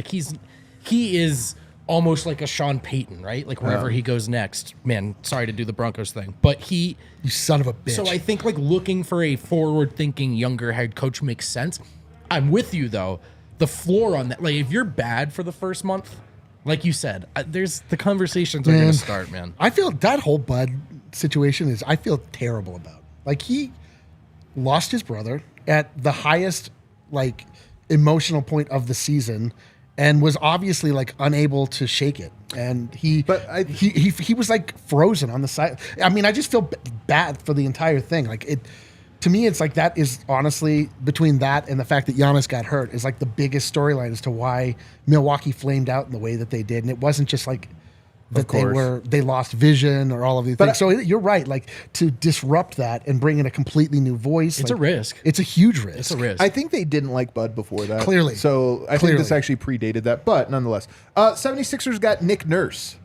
he is almost like a Sean Payton, right? Like wherever he goes next. Man, sorry to do the Broncos thing, but
You son of a bitch.
so I think like looking for a forward-thinking younger head coach makes sense. I'm with you though. The floor on that, like if you're bad for the first month, like you said, there's the conversations are going
Man.
to start, man.
I feel that whole Bud situation I feel terrible about. Like he lost his brother at the highest like emotional point of the season and was obviously like unable to shake it. And he was like frozen on the side. I mean, I just feel bad for the entire thing. Like it, to me, it's like that is honestly between that and the fact that Giannis got hurt is like the biggest storyline as to why Milwaukee flamed out in the way that they did. And it wasn't just like that they lost vision or all of these things. So you're right. Like to disrupt that and bring in a completely new voice.
It's
like,
a risk.
It's a huge risk.
It's a risk.
I think they didn't like Bud before that.
Clearly.
So I think this actually predated that, but nonetheless. 76ers got Nick Nurse.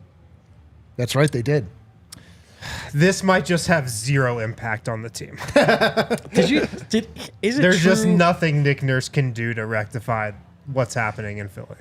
That's right. They did.
This might just have zero impact on the team.
Is it
There's
true?
just nothing Nick Nurse can do to rectify what's happening in Philly.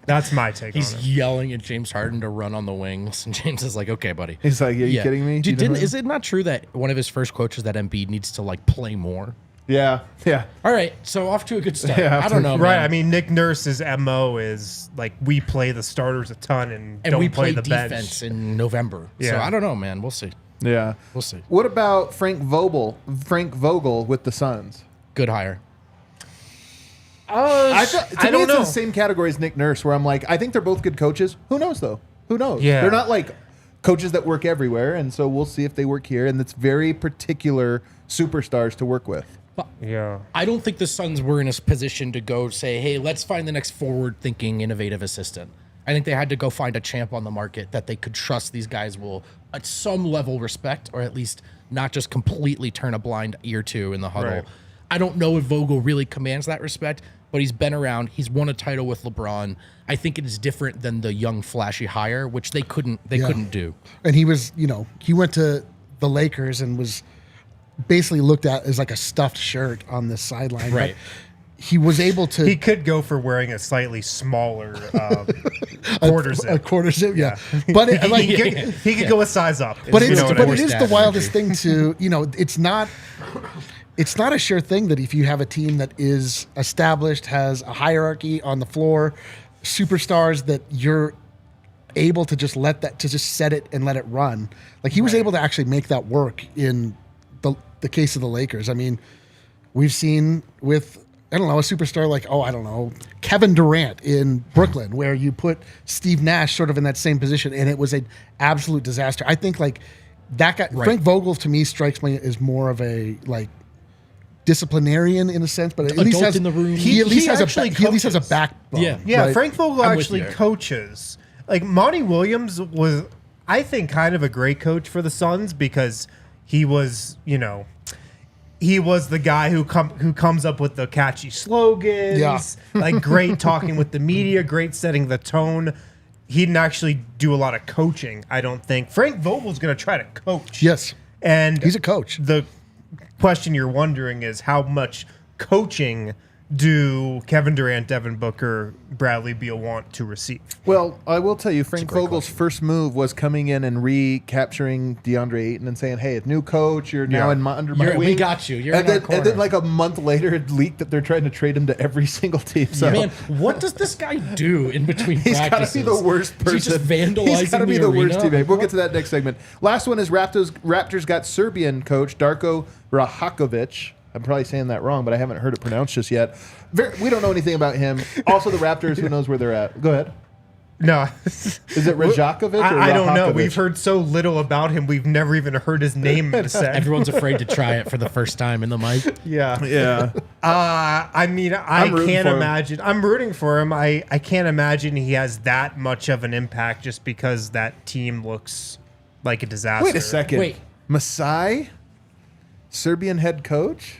That's my take
He's
on it.
yelling at James Harden to run on the wings, and James is like, "Okay, buddy."
He's like, are you kidding me?
Dude,
You know what I mean?
is it not true that one of his first quotes is that Embiid needs to like play more?
Yeah. Yeah.
All right, so off to a good start.
Yeah,
I don't know,
Right,
man.
I mean, Nick Nurse's MO is like we play the starters a ton and don't
we
play
play
the
defense
bench.
in November. So
Yeah.
I don't know, man. We'll see.
Yeah.
We'll see.
What about Frank Vogel with the Suns?
Good hire.
To me,
don't
it's in
know.
the same category as Nick Nurse, where I'm like, I think they're both good coaches. Who knows, though? Who knows?
Yeah.
They're not like coaches that work everywhere, and so we'll see if they work here. And it's very particular superstars to work with.
Yeah.
I don't think the Suns were in a position to go say, hey, let's find the next forward-thinking, innovative assistant. I think they had to go find a champ on the market that they could trust these guys will, at some level, respect, or at least not just completely turn a blind ear to in the huddle.
Right.
I don't know if Vogel really commands that respect, but he's been around. He's won a title with LeBron. I think it is different than the young, flashy hire, which they couldn't do.
And he was, he went to the Lakers and was basically looked at as like a stuffed shirt on the sideline.
Right.
But he was able to.
He could go for wearing a slightly smaller quarter zip.
A quarter zip, yeah. But
He could go a size up.
But
You
it's
know what
but
I
it
mean?
is the wildest thing to it's not a sure thing that if you have a team that is established, has a hierarchy on the floor, superstars, that you're able to just just set it and let it run. Like he was able to actually make that work in the case of the Lakers. I mean, we've seen with a superstar like Kevin Durant in Brooklyn, where you put Steve Nash sort of in that same position, and it was an absolute disaster. I think like that guy, Frank Vogel, to me strikes me as more of a disciplinarian in a sense, but at least has
in the room.
He at least has a
coaches.
backbone.
Yeah,
right?
Frank Vogel
I'm with
actually
you there.
coaches. Like Monty Williams was, I think, kind of a great coach for the Suns because he was, he was the guy who comes up with the catchy slogans, like great talking with the media, great setting the tone. He didn't actually do a lot of coaching, I don't think. Frank Vogel's going to try to coach.
Yes,
And
he's a coach.
The question you're wondering is how much coaching do Kevin Durant, Devin Booker, Bradley Beal want to receive?
Well, I will tell you, Frank Vogel's first move was coming in and recapturing DeAndre Ayton and saying, "Hey, new coach, you're now under my wing.
We got you. You're in our corner."
And then like a month later, it leaked that they're trying to trade him to every single team. So
Man, what does this guy do in between
he's got
practices?
to be the worst person.
Is he just vandalizing
He's got to be the worst
arena?
teammate. We'll get to that next segment. Last one is Raptors got Serbian coach Darko Rahakovic. I'm probably saying that wrong, but I haven't heard it pronounced just yet. We don't know anything about him. Also, the Raptors, who knows where they're at? Go ahead.
No.
Is it Rajakovic or
I don't know.
Rahakovic?
We've heard so little about him. We've never even heard his name said.
Everyone's afraid to try it for the first time in the mic.
Yeah.
Yeah.
I mean, I
rooting
can't
for him.
imagine. I'm rooting for him. I can't imagine he has that much of an impact just because that team looks like a disaster.
Wait a second.
Wait.
Masai? Serbian head coach?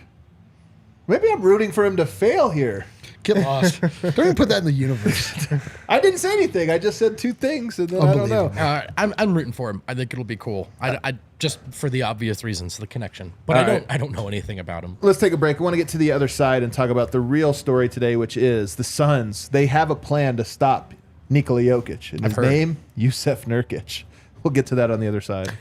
Maybe I'm rooting for him to fail here.
Get lost. Don't even put that in the universe.
I didn't say anything. I just said two things, and then I don't know.
I'm rooting for him. I think it'll be cool. I just for the obvious reasons, the connection. But
All
I don't know anything about him.
Let's take a break. I want to get to the other side and talk about the real story today, which is the Suns. They have a plan to stop Nikola Jokic. And his
heard.
name, Jusuf Nurkic. We'll get to that on the other side.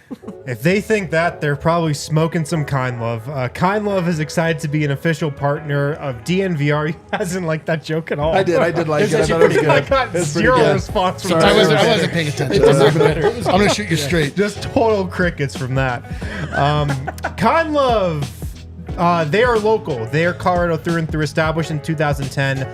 If they think that, they're probably smoking some Kind Love. Kind Love is excited to be an official partner of DNVR. He hasn't liked that joke at all.
I did like it. I thought it was good.
I got
It's pretty
zero
good.
response from
Sorry.
that.
I wasn't paying attention. I'm going to shoot you straight.
Just total crickets from that. Kind Love, they are local. They are Colorado through and through, established in 2010.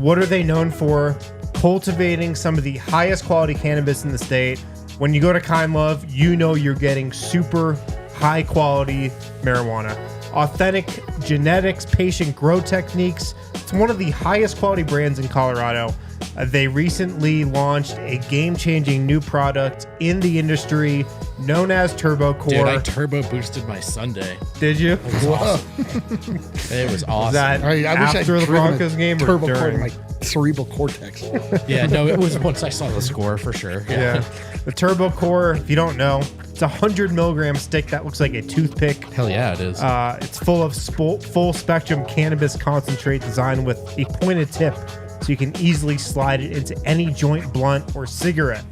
What are they known for? Cultivating some of the highest quality cannabis in the state. When you go to Kind Love, you know you're getting super high quality marijuana. Authentic genetics, patient grow techniques. It's one of the highest quality brands in Colorado. They recently launched a game-changing new product in the industry known as Turbo Core.
Dude, I turbo boosted my Sunday.
Did you?
It was awesome. It was awesome.
That
I wish I'd
after the
driven a
Broncos game or
turbo core
during?
to my cerebral cortex.
Yeah, no, it was once I saw the score for sure.
Yeah. The Turbo Core, if you don't know, it's a 100 milligram stick that looks like a toothpick.
Hell yeah, it is.
It's full of full spectrum cannabis concentrate designed with a pointed tip so you can easily slide it into any joint, blunt, or cigarette.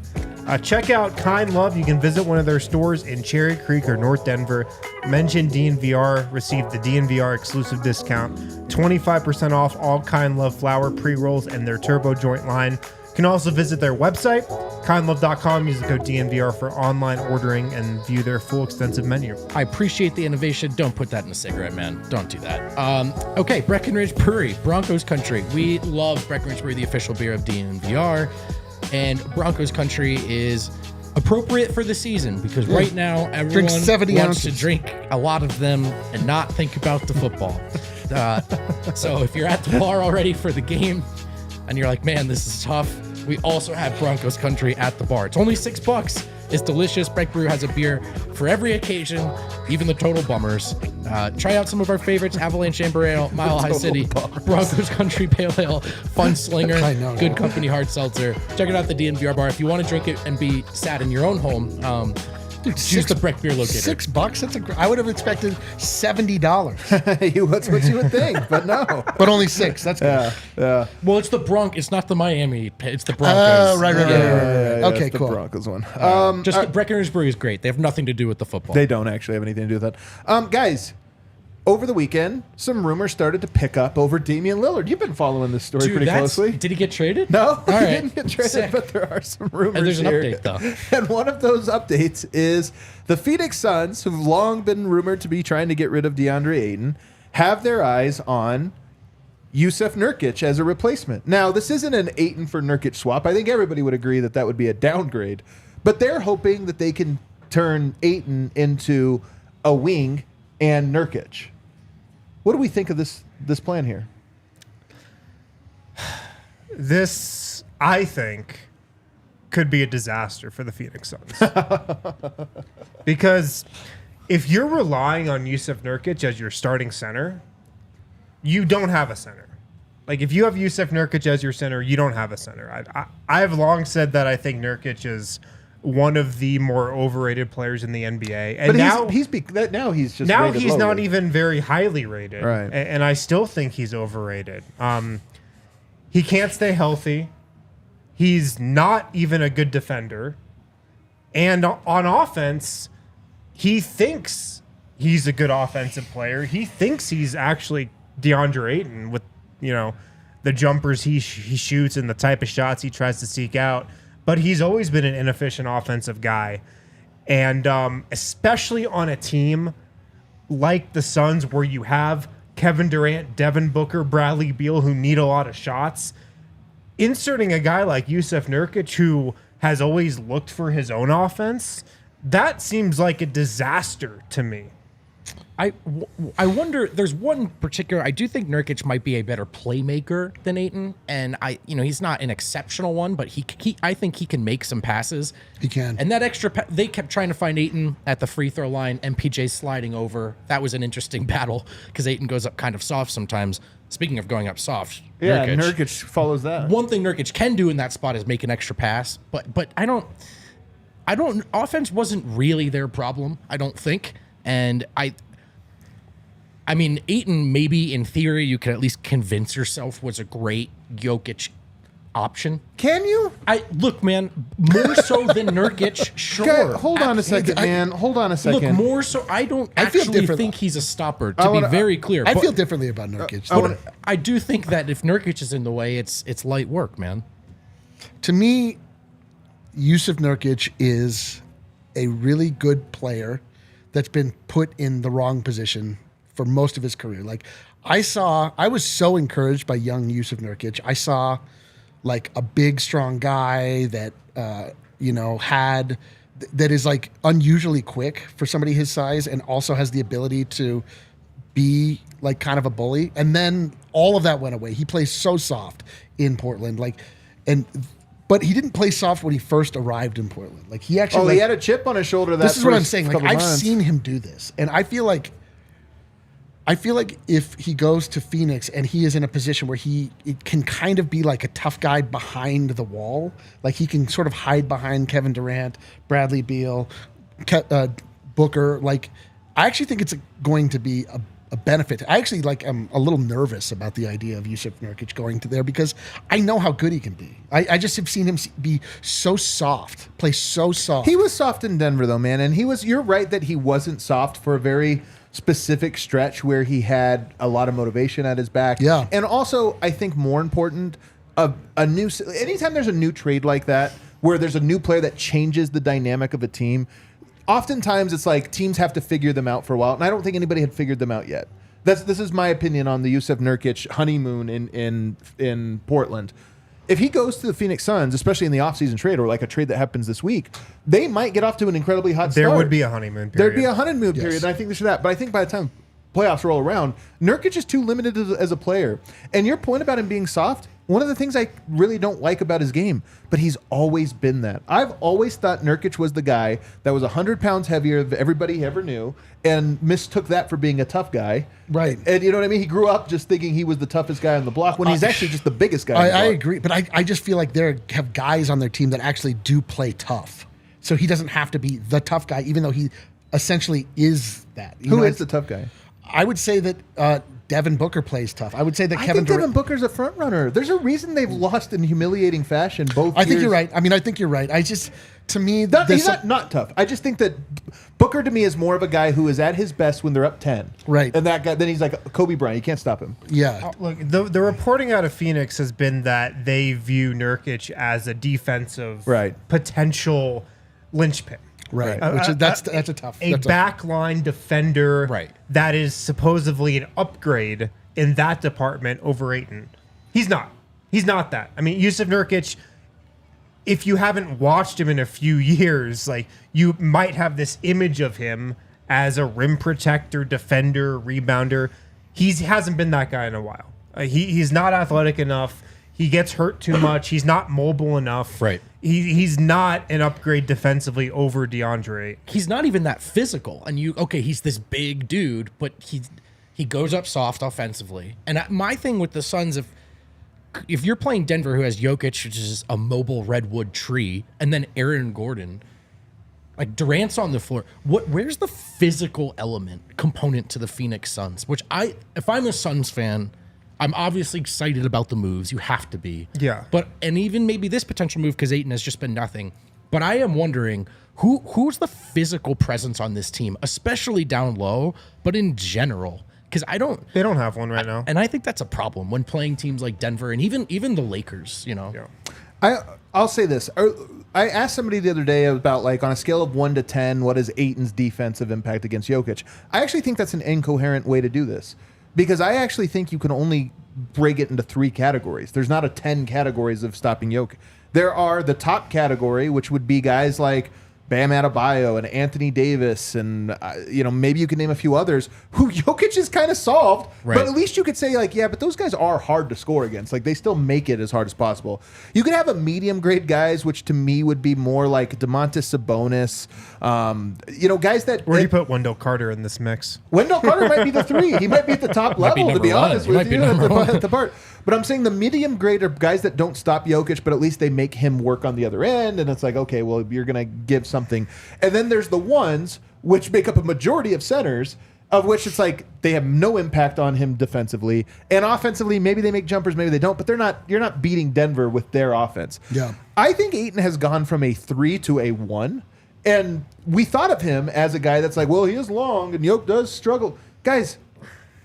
Check out Kind Love. You can visit one of their stores in Cherry Creek or North Denver. Mention DNVR, receive the DNVR exclusive discount. 25% off all Kind Love flower pre-rolls and their turbo joint line. You can also visit their website, kindlove.com. Use the code DNVR for online ordering and view their full extensive menu.
I appreciate the innovation. Don't put that in a cigarette, man. Don't do that. Okay, Breckenridge Brewery, Broncos Country. We love Breckenridge Brewery, the official beer of DNVR. And Broncos Country is appropriate for the season because right now everyone
70
wants
ounces.
to drink a lot of them and not think about the football. So if you're at the bar already for the game and you're like, man, this is tough, we also have Broncos Country at the bar. It's only $6. It's delicious. Breck Brew has a beer for every occasion, even the total bummers. Try out some of our favorites: Avalanche Amber Ale, Mile High City, Broncos Country Pale Ale, Fun Slinger, Good Company Hard Seltzer. Check it out at the DNVR bar. If you want to drink it and be sad in your own home, choose the Breck Beer Locator.
$6? That's I would have expected $70.
That's what you would think, but no.
But only 6. That's good.
Yeah.
Well, it's the Bronx. It's not the Miami. It's the Broncos.
Oh, right. Okay,
it's
cool.
The Broncos one.
Just the Breckenridge Brewery is great. They have nothing to do with the football.
They don't actually have anything to do with that. Guys, over the weekend, some rumors started to pick up over Damian Lillard. You've been following this story pretty closely.
Did he get traded?
No, he
right.
didn't get traded,
Sick.
but there are some rumors
And there's an
here.
update, though.
And one of those updates is the Phoenix Suns, who've long been rumored to be trying to get rid of DeAndre Ayton, have their eyes on Jusuf Nurkic as a replacement. Now, this isn't an Ayton for Nurkic swap. I think everybody would agree that that would be a downgrade. But they're hoping that they can turn Ayton into a wing and Nurkic. What do we think of this plan here?
This, I think, could be a disaster for the Phoenix Suns. Because if you're relying on Jusuf Nurkic as your starting center, you don't have a center. Like, if you have Jusuf Nurkic as your center, you don't have a center. I have long said that I think Nurkic is one of the more overrated players in the NBA. And
But
now
he's just
now
rated
he's
lower.
not even very highly rated.
Right.
And I still think he's overrated. He can't stay healthy. He's not even a good defender. And on offense, he thinks he's a good offensive player. He thinks he's actually DeAndre Ayton with, the jumpers he shoots and the type of shots he tries to seek out. But he's always been an inefficient offensive guy. And especially on a team like the Suns where you have Kevin Durant, Devin Booker, Bradley Beal who need a lot of shots, inserting a guy like Jusuf Nurkic who has always looked for his own offense, that seems like a disaster to me.
I wonder. There's one particular. I do think Nurkic might be a better playmaker than Ayton, and he's not an exceptional one, but I think he can make some passes.
He can.
And that extra, they kept trying to find Ayton at the free throw line, and PJ sliding over. That was an interesting battle because Ayton goes up kind of soft sometimes. Speaking of going up soft,
Yeah, Nurkic follows that.
One thing Nurkic can do in that spot is make an extra pass, but I don't. Offense wasn't really their problem, I don't think, and I mean, Ayton, maybe in theory, you could at least convince yourself was a great Jokic option.
Can you?
Look, man, more so than Nurkic, sure.
Hold on a second, man. Hold on a second.
Look, more so, I don't
feel
actually
different.
think he's a stopper, to be very clear.
I
But-
feel differently about Nurkic.
but I do think that if Nurkic is in the way, it's light work, man.
To me, Jusuf Nurkic is a really good player that's been put in the wrong position for most of his career. Like, I was so encouraged by young Jusuf Nurkic. I saw like a big, strong guy that, that is like unusually quick for somebody his size and also has the ability to be like kind of a bully. And then all of that went away. He plays so soft in Portland. But he didn't play soft when he first arrived in Portland. Like, he actually,
he had a chip on his shoulder.
this is what I'm saying. Like, I've seen him do this, and I feel like if he goes to Phoenix and he is in a position where he can kind of be like a tough guy behind the wall, like he can sort of hide behind Kevin Durant, Bradley Beal, Booker. Like, I actually think it's going to be a benefit. I actually am a little nervous about the idea of Jusuf Nurkic going to there because I know how good he can be. I just have seen him be so soft, play so soft.
He was soft in Denver, though, man. And you're right that he wasn't soft for a very specific stretch where he had a lot of motivation at his back.
Yeah.
And also, I think more important, anytime there's a new trade like that, where there's a new player that changes the dynamic of a team, oftentimes it's like teams have to figure them out for a while. And I don't think anybody had figured them out yet. This is my opinion on the Jusuf Nurkic honeymoon in Portland. if he goes to the Phoenix Suns, especially in the offseason trade or like a trade that happens this week, they might get off to an incredibly hot start.
There would be a honeymoon period.
There'd be a honeymoon period, and I think they should have that. But I think by the time playoffs roll around, Nurkic is too limited as a player. And your point about him being soft, one of the things I really don't like about his game, but he's always been that. I've always thought Nurkic was the guy that was 100 pounds heavier than everybody ever knew and mistook that for being a tough guy.
Right.
And you know what I mean? He grew up just thinking he was the toughest guy on the block when he's actually just the biggest guy on the block.
I agree, but I just feel like they have guys on their team that actually do play tough. So he doesn't have to be the tough guy, even though he essentially is that.
Who is the tough guy?
I would say that Devin Booker plays tough. I would say that
I
Kevin
think Devin Booker's a front runner. There's a reason they've lost in humiliating fashion both
I think
years.
you're right. I mean, I think you're right. I just, to me...
He's not tough. I just think that Booker to me is more of a guy who is at his best when they're up 10.
Right.
And that guy, then he's like Kobe Bryant. You can't stop him.
Yeah.
Look, the reporting out of Phoenix has been that they view Nurkic as a defensive potential linchpin.
Right. That's a tough...
backline defender
Right.
that is supposedly an upgrade in that department over Ayton. He's not. He's not that. I mean, Jusuf Nurkic, if you haven't watched him in a few years, like you might have this image of him as a rim protector, defender, rebounder. He hasn't been that guy in a while. He's not athletic enough. He gets hurt too much. He's not mobile enough.
Right.
He's not an upgrade defensively over DeAndre.
He's not even that physical. And he's this big dude, but he goes up soft offensively. And my thing with the Suns, if you're playing Denver, who has Jokic, which is a mobile redwood tree, and then Aaron Gordon, like Durant's on the floor, where's the physical component to the Phoenix Suns? Which if I'm a Suns fan, I'm obviously excited about the moves. You have to be.
Yeah.
And even maybe this potential move, because Ayton has just been nothing. But I am wondering who's the physical presence on this team, especially down low, but in general. Because
they don't have one right now.
And I think that's a problem when playing teams like Denver and even the Lakers,
Yeah.
I'll say this. I asked somebody the other day about, like, on a scale of 1 to 10, what is Ayton's defensive impact against Jokic? I actually think that's an incoherent way to do this. Because I actually think you can only break it into 3 categories. There's not a 10 categories of stopping Jokic. There are the top category, which would be guys like Bam Adebayo and Anthony Davis, and maybe you can name a few others who Jokic is kind of solved,
right.
But at least you could say, like, yeah, but those guys are hard to score against. Like, they still make it as hard as possible. You could have a medium grade guys, which to me would be more like DeMontis Sabonis, guys that.
Where do you put Wendell Carter in this mix?
Wendell Carter might be the 3. He might be at the top level, to be honest with you, at the part. But I'm saying the medium grade are guys that don't stop Jokic, but at least they make him work on the other end. And it's like, okay, well, you're going to give something. And then there's the ones which make up a majority of centers, of which it's like they have no impact on him defensively. And offensively, maybe they make jumpers, maybe they don't, but you're not beating Denver with their offense.
Yeah. I
think Ayton has gone from a 3 to a 1. And we thought of him as a guy that's like, well, he is long and Jokic does struggle. Guys,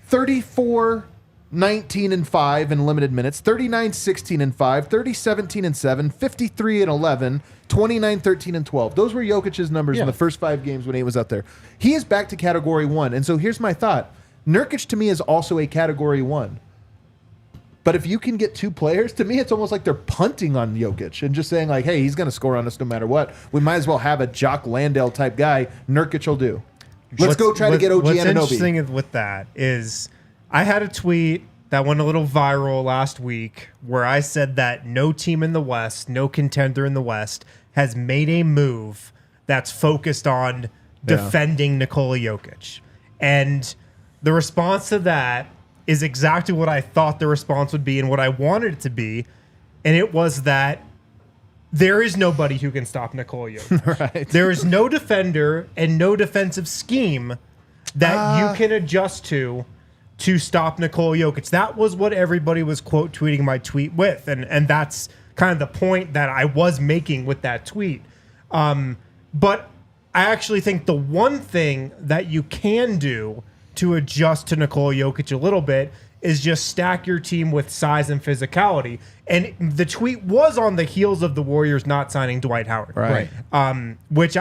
34 19 and 5 in limited minutes, 39 16 and 5, 30 17 and 7, 53 and 11, 29 13 and 12. Those were Jokic's numbers in the first 5 games when he was out there. He is back to category 1. And so here's my thought. Nurkic to me is also a category 1. But if you can get 2 players, to me it's almost like they're punting on Jokic and just saying, like, hey, he's going to score on us no matter what. We might as well have a Jock Landale type guy. Nurkic will do. Let's go try to get OG
What's
Anunoby.
What's interesting with that is I had a tweet that went a little viral last week where I said that no team in the West, no contender in the West has made a move that's focused on defending Nikola Jokic. And the response to that is exactly what I thought the response would be and what I wanted it to be. And it was that there is nobody who can stop Nikola Jokic.
Right.
There is no defender and no defensive scheme that you can adjust to stop Nikola Jokic. That was what everybody was quote tweeting my tweet with. And that's kind of the point that I was making with that tweet. But I actually think the one thing that you can do to adjust to Nikola Jokic a little bit is just stack your team with size and physicality. And the tweet was on the heels of the Warriors not signing Dwight Howard.
Right.
Which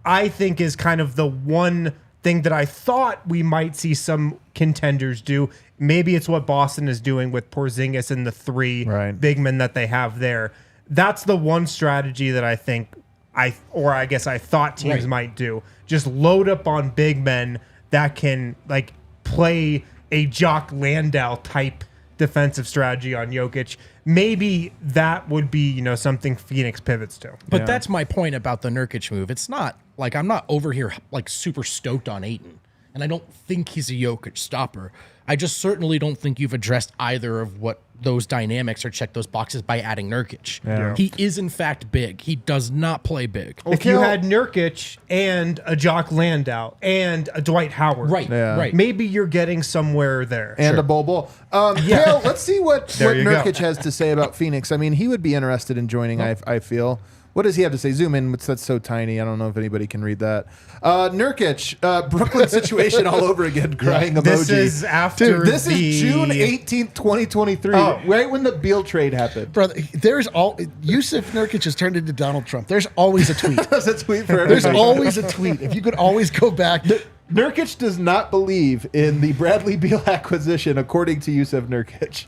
I think is kind of the one thing that I thought we might see some contenders do. Maybe it's what Boston is doing with Porzingis and the three big men that they have there. That's the one strategy that I think I thought teams might do. Just load up on big men that can like play a Jock Landau type defensive strategy on Jokic. Maybe that would be, something Phoenix pivots to.
But that's my point about the Nurkic move. It's not like I'm not over here like super stoked on Ayton. And I don't think he's a Jokic stopper. I just certainly don't think you've addressed either of what those dynamics or checked those boxes by adding Nurkic. Yeah. He is, in fact, big. He does not play big.
If you had Nurkic and a Jock Landau and a Dwight Howard,
right,
maybe you're getting somewhere there.
And a Bol. Kale, let's see what Nurkic has to say about Phoenix. I mean, he would be interested in joining, I feel. What does he have to say? Zoom in. That's so tiny. I don't know if anybody can read that. Nurkic, Brooklyn situation all over again. Crying emoji.
This is after
This is June 18th, 2023. Right when the Beal trade happened.
Brother, Jusuf Nurkic has turned into Donald Trump. There's always a tweet.
There's a tweet for everybody.
There's always a tweet. If you could always go back.
Nurkic does not believe in the Bradley Beal acquisition, according to Jusuf Nurkic.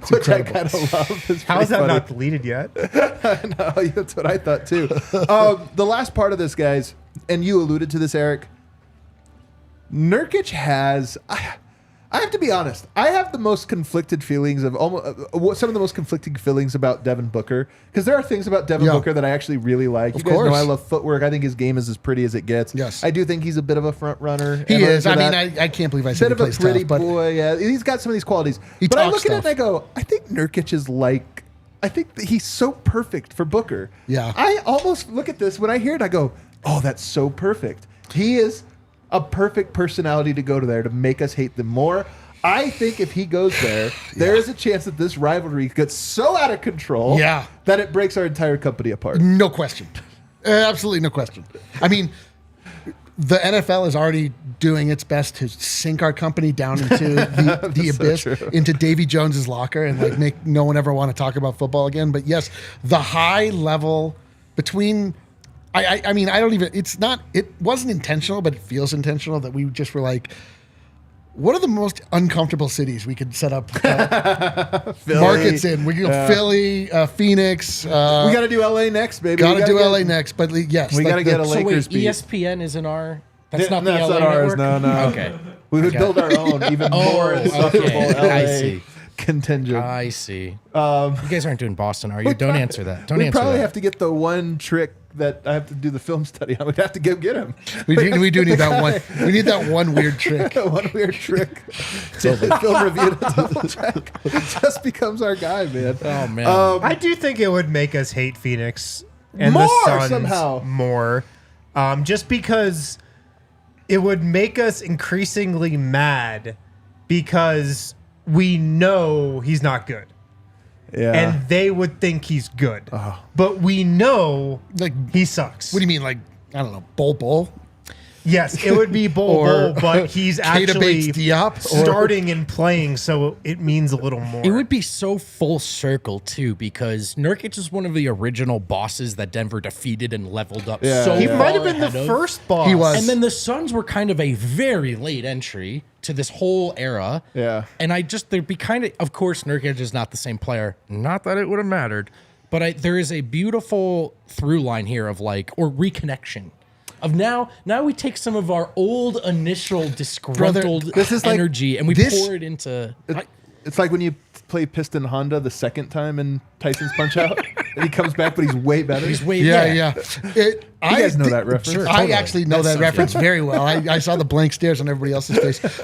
Which incredible. I kind of love.
How is that funny. Not deleted yet?
No, that's what I thought too. The last part of this, guys, and you alluded to this, Eric. Nurkic has. I have to be honest. I have the most conflicted feelings of some of the most conflicting feelings about Devin Booker, because there are things about Devin Booker that I actually really like. You guys know I love footwork. I think his game is as pretty as it gets.
Yes,
I do think he's a bit of a front runner.
He is. I mean, I can't believe I said
bit of a pretty boy. Yeah, he's got some of these qualities. But I look at it and I go, I think Nurkic is like. I think that he's so perfect for Booker.
Yeah.
I almost look at this when I hear it. I go, oh, that's so perfect. He is a perfect personality to go to there to make us hate them more. I think if he goes there, there is a chance that this rivalry gets so out of control that it breaks our entire company apart.
No question. Absolutely no question. I mean, the NFL is already doing its best to sink our company down into the abyss, into Davy Jones's locker, and like make no one ever want to talk about football again. But yes, the high level between... I mean, I don't even... It wasn't intentional, but it feels intentional that we just were like... What are the most uncomfortable cities we could set up markets in? We go Philly, Phoenix.
We got to do LA next, baby.
Got to do LA next, but yes,
we got to get a Lakers beat.
ESPN isn't our. That's not
the
LA
ours.
network?
No.
Okay,
we would build our own, even more insufferable LA
I see.
Contingent.
I see. You guys aren't doing Boston, are you? Don't answer that. Don't answer that.
We probably have to get the one trick that I have to do the film study on. We'd have to get him.
We do need that one. We need that one weird trick.
One weird trick. To film review to double check. It just becomes our guy, man.
Oh man.
I do think it would make us hate Phoenix and
more
the Suns
somehow.
More, just because it would make us increasingly mad because we know he's not good.
Yeah.
And they would think he's good. But we know he sucks.
What do you mean, like, I don't know, Bol?
Yes, it would be Bol, but he's actually starting and playing, so it means a little more.
It would be so full circle, too, because Nurkic is one of the original bosses that Denver defeated and leveled up
He might have been the first boss.
He was.
And then the Suns were kind of a very late entry to this whole era.
Yeah.
And there'd be kind of course, Nurkic is not the same player. Not that it would have mattered, but there is a beautiful through line here of or reconnection. Of now we take some of our old initial disgruntled energy and we pour it into...
It's like when you play Piston Honda the second time in Tyson's Punch-Out, and he comes back, but he's way better.
He's way
Yeah.
You guys know that reference?
Sure, I actually know that reference very well. I saw the blank stares on everybody else's face.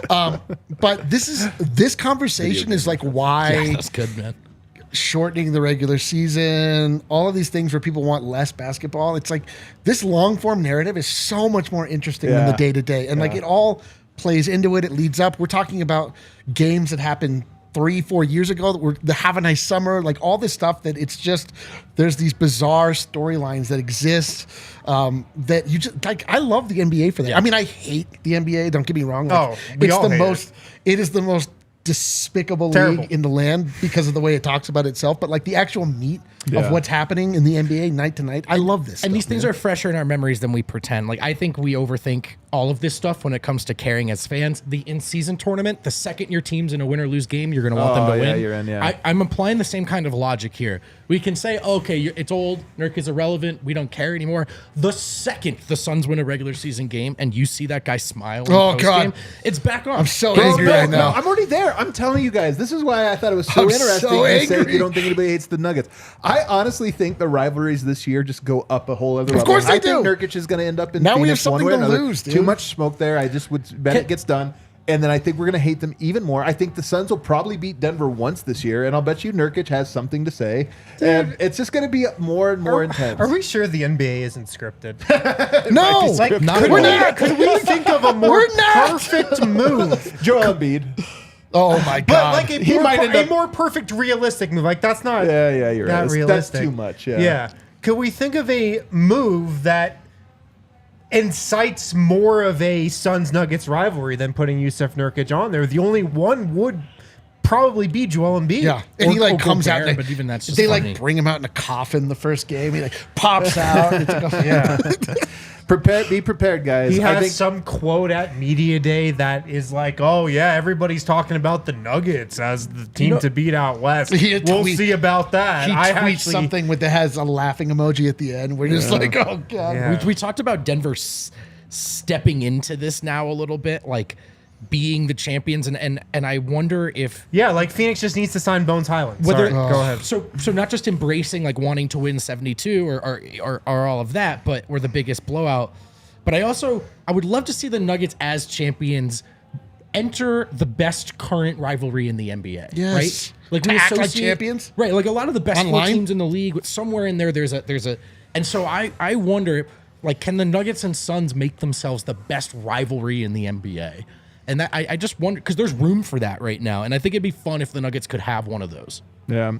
But this conversation is like why...
Yeah, that's good, man.
Shortening the regular season, all of these things where people want less basketball. It's like this long form narrative is so much more interesting than the day to day. And it all plays into it. It leads up. We're talking about games that happened 3-4 years ago that were the Have a Nice Summer, like all this stuff that it's just, there's these bizarre storylines that exist that you just I love the NBA for that. I mean, I hate the NBA. Don't get me wrong. It is the most despicable league in the land because of the way it talks about itself, but the actual meat of what's happening in the NBA night to night, I love this.
And these things are fresher in our memories than we pretend. I think we overthink all of this stuff when it comes to caring as fans. The in-season tournament, the second your team's in a win or lose game, you're going to want them to win.
You're in, yeah.
I'm applying the same kind of logic here. We can say, okay, it's old, Nurk is irrelevant, we don't care anymore. The second the Suns win a regular season game and you see that guy smile in the post-game, it's back on.
I'm so angry right now.
No, I'm already there. I'm telling you guys, this is why I thought it was so interesting you said you don't think anybody hates the Nuggets. I honestly think the rivalries this year just go up a whole other level.
Of course they do.
I think Nurkic is going to end up in
now
Phoenix
we have something
one way
to
or another.
lose, dude.
Too much smoke there. I just would bet it gets done. And then I think we're going to hate them even more. I think the Suns will probably beat Denver once this year, and I'll bet you Nurkic has something to say. Dude, and it's just going to be more and more intense.
Are we sure the NBA isn't scripted?
No,
we're not. Could we think of a more perfect move?
Joel Embiid.
Oh my God!
But like a more perfect, realistic move. Like that's not.
Yeah, you're right.
Realistic.
That's too much. Yeah.
Yeah. Could we think of a move that incites more of a Suns Nuggets rivalry than putting Jusuf Nurkic on there? The only one would probably be Joel Embiid.
Yeah, and he like comes out.
But even that's just
they
funny.
like bring him out in a coffin the first game. He like pops out. It's like,
Yeah.
Be prepared, guys.
He has some quote at media day that is like, "Oh yeah, everybody's talking about the Nuggets as the team to beat out west. We'll see about that."
He tweets something that has a laughing emoji at the end. We're just like, "Oh God."
Yeah. We talked about Denver stepping into this now a little bit, like being the champions, and I wonder if
like Phoenix just needs to sign Bones Highland. Go ahead.
So not just embracing like wanting to win 72 or all of that, but we're the biggest blowout. But I would love to see the Nuggets as champions enter the best current rivalry in the NBA.
Yes.
Right? Like
to
we
act like
associate
champions.
Right. Like a lot of the best four
Online?
teams in the league, somewhere in there, there's a, and so I wonder, like, can the Nuggets and Suns make themselves the best rivalry in the NBA? And that I just wonder, because there's room for that right now. And I think it'd be fun if the Nuggets could have one of those.
Yeah.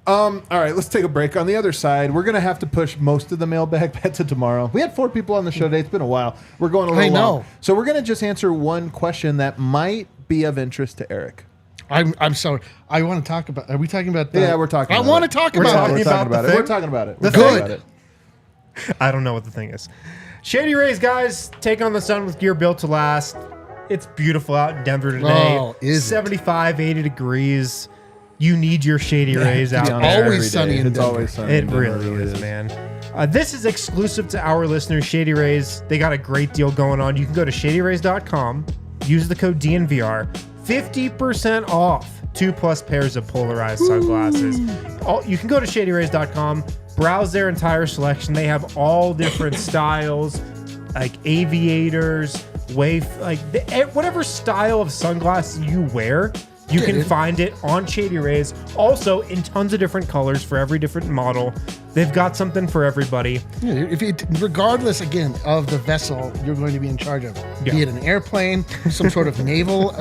All right, let's take a break. On the other side, we're going to have to push most of the mailbag bet to tomorrow. We had 4 people on the show today. It's been a while. We're going a little long. So we're going to just answer one question that might be of interest to Eric.
I'm sorry. I want to talk about. Are we talking about?
Yeah, we're talking.
I want to talk about it.
We're talking about it. We're talking about it. We're
talking
about it.
I don't know what the thing is. Shady Rays, guys, take on the sun with gear built to last. It's beautiful out in Denver today.
Oh, is
75, 80 degrees. You need your Shady Rays out there.
Always sunny in
It's
Denver.
always sunny.
It really is, man. This is exclusive to our listeners, Shady Rays. They got a great deal going on. You can go to shadyrays.com, use the code DNVR, 50% off 2+ pairs of polarized sunglasses. You can go to shadyrays.com, browse their entire selection. They have all different styles, like aviators, whatever style of sunglasses you wear. You can find it on Shady Rays. Also, in tons of different colors for every different model. They've got something for everybody.
Yeah, regardless, again, of the vessel you're going to be in charge of, be it an airplane, some sort of naval,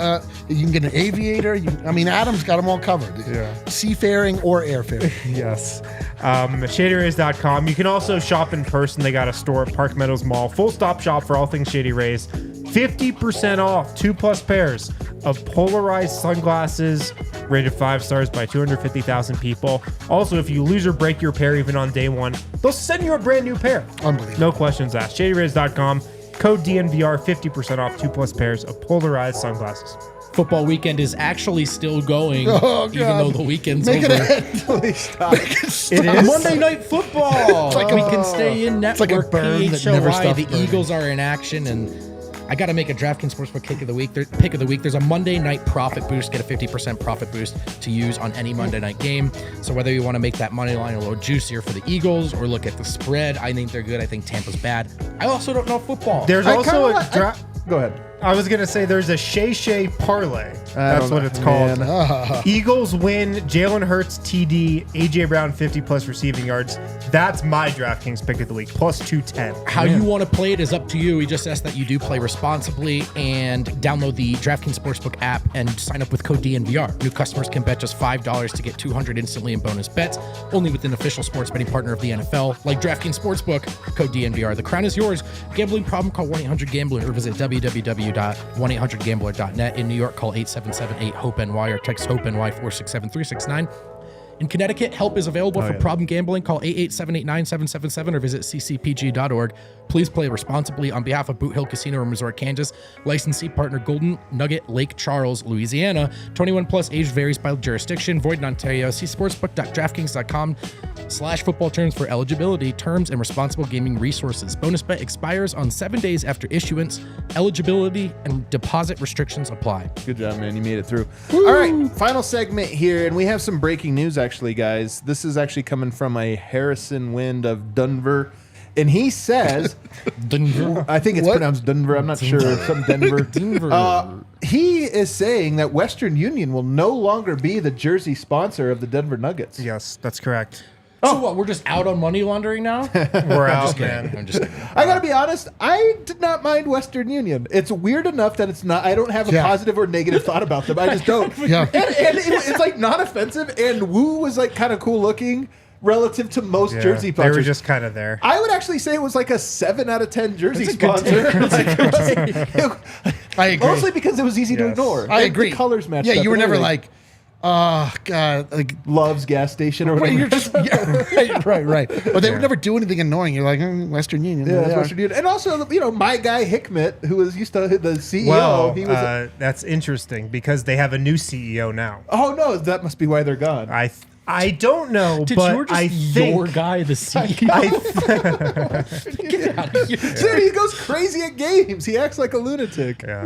you can get an aviator. Adam's got them all covered.
Yeah.
Seafaring or airfaring.
Yes. ShadyRays.com. You can also shop in person. They got a store at Park Meadows Mall. Full stop shop for all things Shady Rays. 50% off 2+ pairs of polarized sunglasses rated 5 stars by 250,000 people. Also, if you lose or break your pair even on day one, they'll send you a brand new pair.
Unbelievable.
No questions asked. ShadyRays.com. Code DNVR, 50% off 2+ pairs of polarized sunglasses.
Football weekend is actually still going, even though the weekend's
Make
over.
it end.
Please stop.
It is
Monday Night Football. We can stay in network.
like a burn that never
PHLY.
stops
The
burning.
Eagles are in action, and I got to make a DraftKings Sportsbook pick of the week. There's a Monday night profit boost. Get a 50% profit boost to use on any Monday night game. So whether you want to make that money line a little juicier for the Eagles or look at the spread, I think they're good. I think Tampa's bad. I also don't know football.
There's also a
Go ahead.
I was going to say there's a Shay parlay. That's what it's called. Eagles win, Jalen Hurts TD, AJ Brown 50+ receiving yards. That's my DraftKings pick of the week, plus 210.
How you want to play it is up to you. We just ask that you do play responsibly and download the DraftKings Sportsbook app and sign up with code DNVR. New customers can bet just $5 to get $200 instantly in bonus bets, only with an official sports betting partner of the NFL, like DraftKings Sportsbook, code DNVR. The crown is yours. Gambling problem, call 1-800-GAMBLER or visit www.1800gambler.net. In New York, call 877-8-HOPE-NY or text HOPE-NY 467-369. In Connecticut, help is available for problem gambling. Call 887-889-777 or visit ccpg.org. Please play responsibly on behalf of Boot Hill Casino and Resort, Kansas. Licensee partner Golden Nugget, Lake Charles, Louisiana. 21 plus, age varies by jurisdiction. Void in Ontario. See sportsbook.draftkings.com/football terms for eligibility, terms, and responsible gaming resources. Bonus bet expires on 7 days after issuance. Eligibility and deposit restrictions apply.
Good job, man. You made it through. All right, final segment here, and we have some breaking news, actually, guys. This is actually coming from a Harrison Wind of Denver, and he says,
Denver.
I think it's pronounced Denver. I'm not sure. Some Denver. He is saying that Western Union will no longer be the jersey sponsor of the Denver Nuggets.
Yes, that's correct.
So what? We're just out on money laundering now?
We're out, man.
I'm just kidding.
I gotta be honest, I did not mind Western Union. It's weird enough that it's not. I don't have a positive or negative thought about them. I just don't.
Yeah.
And it's like not offensive. And Wu was like kind of cool looking relative to most jersey sponsors.
They were just kind of there.
I would actually say it was like a 7 out of 10 jersey sponsor.
I agree.
Mostly because it was easy to ignore.
I agree.
The colors matched.
Yeah,
up
you were
and
never
everything.
like, oh God, like
Love's gas station or whatever.
you're just right. But they would never do anything annoying. You're like Western Union.
Yeah, that's Western Union. And also, my guy Hickmet, who was used to the CEO.
Well,
he was
that's interesting because they have a new CEO now.
oh no, that must be why they're gone.
I don't know,
Did
but
you just
I think
your guy, the CEO? Get out of here.
Dude, he goes crazy at games. He acts like a lunatic.
Yeah.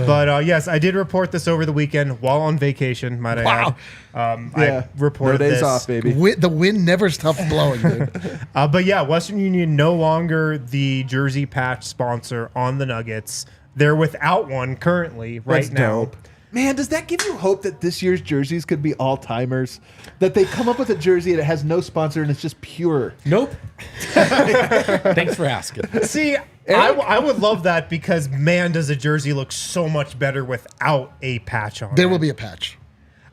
But yes, I did report this over the weekend while on vacation, might I add. I reported
no days
this.
off, baby.
The wind never stops blowing, dude.
But yeah, Western Union no longer the jersey patch sponsor on the Nuggets. They're without one currently right now.
Dope. Man, does that give you hope that this year's jerseys could be all-timers? That they come up with a jersey and it has no sponsor and it's just pure?
Nope. Thanks for asking.
See, I would love that because, man, does a jersey look so much better without a patch on it.
There will be a patch.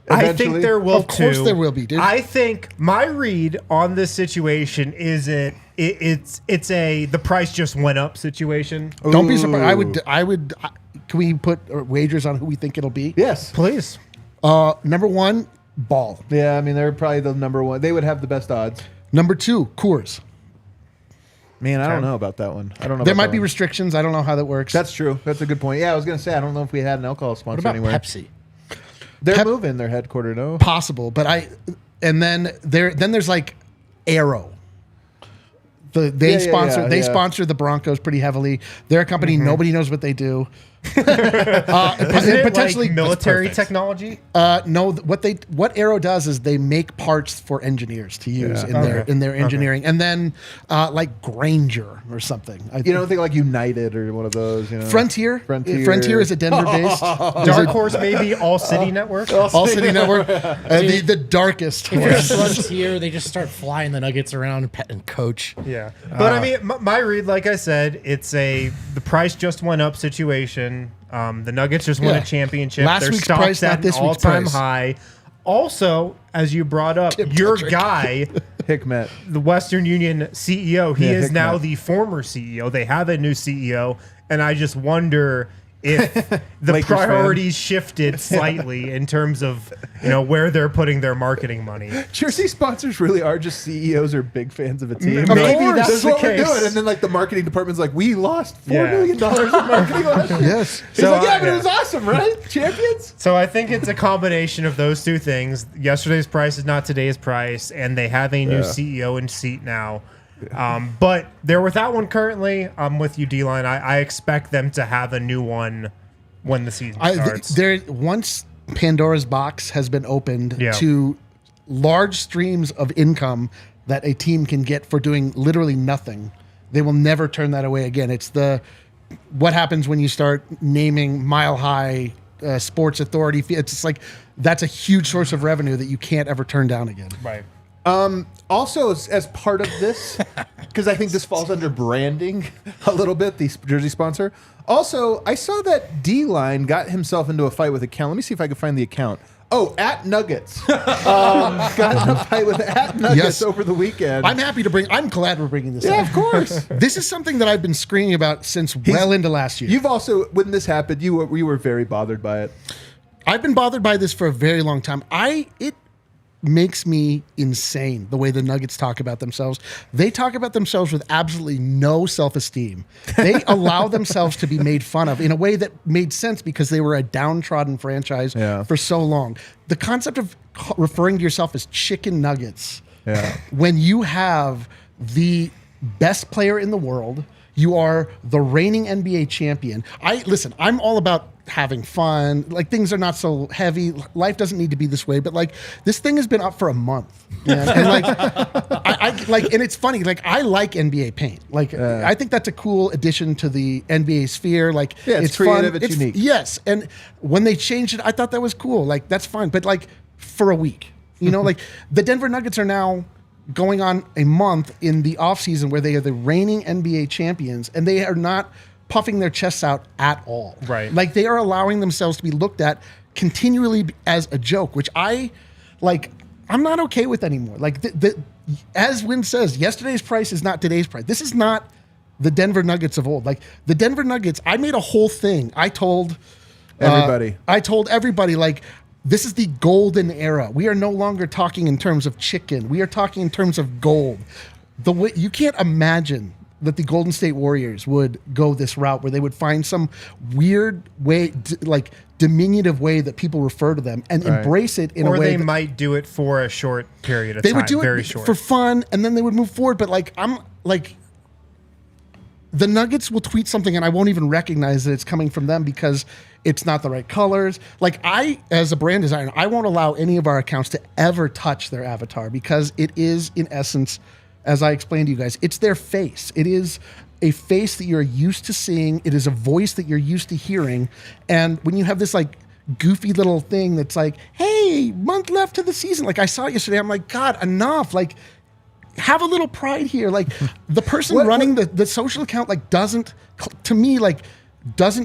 I think there will
Of course
too.
there will be, dude.
I think my read on this situation is it's the price just went up situation.
Don't be surprised. I would. Can we put wagers on who we think it'll be?
Yes.
Please.
Number 1, Ball.
Yeah, I mean, they're probably the number one. They would have the best odds.
Number 2, Coors.
Man, I don't know about that one. I don't know.
There
about
might
that
be
one.
restrictions. I don't know how that works.
That's true. That's a good point. Yeah, I was going to say, I don't know if we had an alcohol
What
sponsor
about
anywhere.
Pepsi?
They're moving their headquarters, no?
possible, but then there's like Arrow. They sponsor the Broncos pretty heavily. They're a company nobody knows what they do.
Potentially like military technology.
No, what Arrow does is they make parts for engineers to use in their engineering, and then like Granger or something.
You don't think like United or one of those? You know?
Frontier is a Denver based.
Dark Horse, maybe All City Network.
All City Network, the darkest.
If you're Frontier, they just start flying the Nuggets around and petting coach.
Yeah, but I mean, my read, like I said, it's the price just went up situation. The Nuggets just won a championship.
Last
Their
week's
stock's
price, not
at
this
an
week's
all-time
price.
high. Also, as you brought up, your guy,
Hickmet.
the Western Union CEO, he is
Hickmet.
now the former CEO. They have a new CEO, and I just wonder if the
Lakers
priorities shifted slightly in terms of where they're putting their marketing money.
Jersey sponsors really are just CEOs or big fans of a team.
Maybe that's
That's
the
what we're
case.
doing. And then like the marketing department's like, we lost $4
Yeah.
million in marketing last year.
Yes.
He's
So,
like, yeah, but
yeah.
it was awesome, right? Champions?
So I think it's a combination of those two things. Yesterday's price is not today's price, and they have a new CEO in seat now. But they're without one currently. I'm with you, D-Line. I expect them to have a new one when the season starts.
Once Pandora's box has been opened
Yeah.
to large streams of income that a team can get for doing literally nothing, they will never turn that away again. It's what happens when you start naming Mile High Sports Authority. It's just like that's a huge source of revenue that you can't ever turn down again.
Right.
Also, as part of this, because I think this falls under branding a little bit, the jersey sponsor. Also, I saw that D-Line got himself into a fight with account. Let me see if I can find the account. Oh, at Nuggets. Got in a fight with at Nuggets over the weekend.
I'm glad we're bringing this up.
Yeah, of course.
This is something that I've been screaming about since well into last year.
You've also, when this happened, you were very bothered by it.
I've been bothered by this for a very long time. makes me insane the way the Nuggets talk about themselves. They talk about themselves with absolutely no self-esteem. They allow themselves to be made fun of in a way that made sense because they were a downtrodden franchise for so long. The concept of referring to yourself as chicken nuggets when you have the best player in the world, you are the reigning NBA champion. I'm all about having fun. Like, things are not so heavy. Life doesn't need to be this way. But like, this thing has been up for a month, man. And like, and it's funny. Like, I like NBA Paint. Like, I think that's a cool addition to the NBA sphere. Like,
it's creative.
Fun.
It's unique.
Yes. And when they changed it, I thought that was cool. Like, that's fine. But like, for a week, like the Denver Nuggets are now going on a month in the offseason where they are the reigning NBA champions, and they are not puffing their chests out at all.
Right.
Like, they are allowing themselves to be looked at continually as a joke, which I'm not okay with anymore. Like, as Wynn says, yesterday's price is not today's price. This is not the Denver Nuggets of old. Like, the Denver Nuggets, I made a whole thing. I told everybody, like, this is the golden era. We are no longer talking in terms of chicken. We are talking in terms of gold. The way, you can't imagine that the Golden State Warriors would go this route where they would find some weird way, like diminutive way that people refer to them and embrace it in a way.
Or they might do it for a short period of time. They would do it
for fun, and then they would move forward. But like, the Nuggets will tweet something and I won't even recognize that it's coming from them because it's not the right colors. Like, as a brand designer, I won't allow any of our accounts to ever touch their avatar because it is, in essence, as I explained to you guys, it's their face. It is a face that you're used to seeing. It is a voice that you're used to hearing. And when you have this like goofy little thing that's like, hey, month left to the season. Like, I saw it yesterday. I'm like, God, enough. Like, have a little pride here. Like, the person running the social account, like, doesn't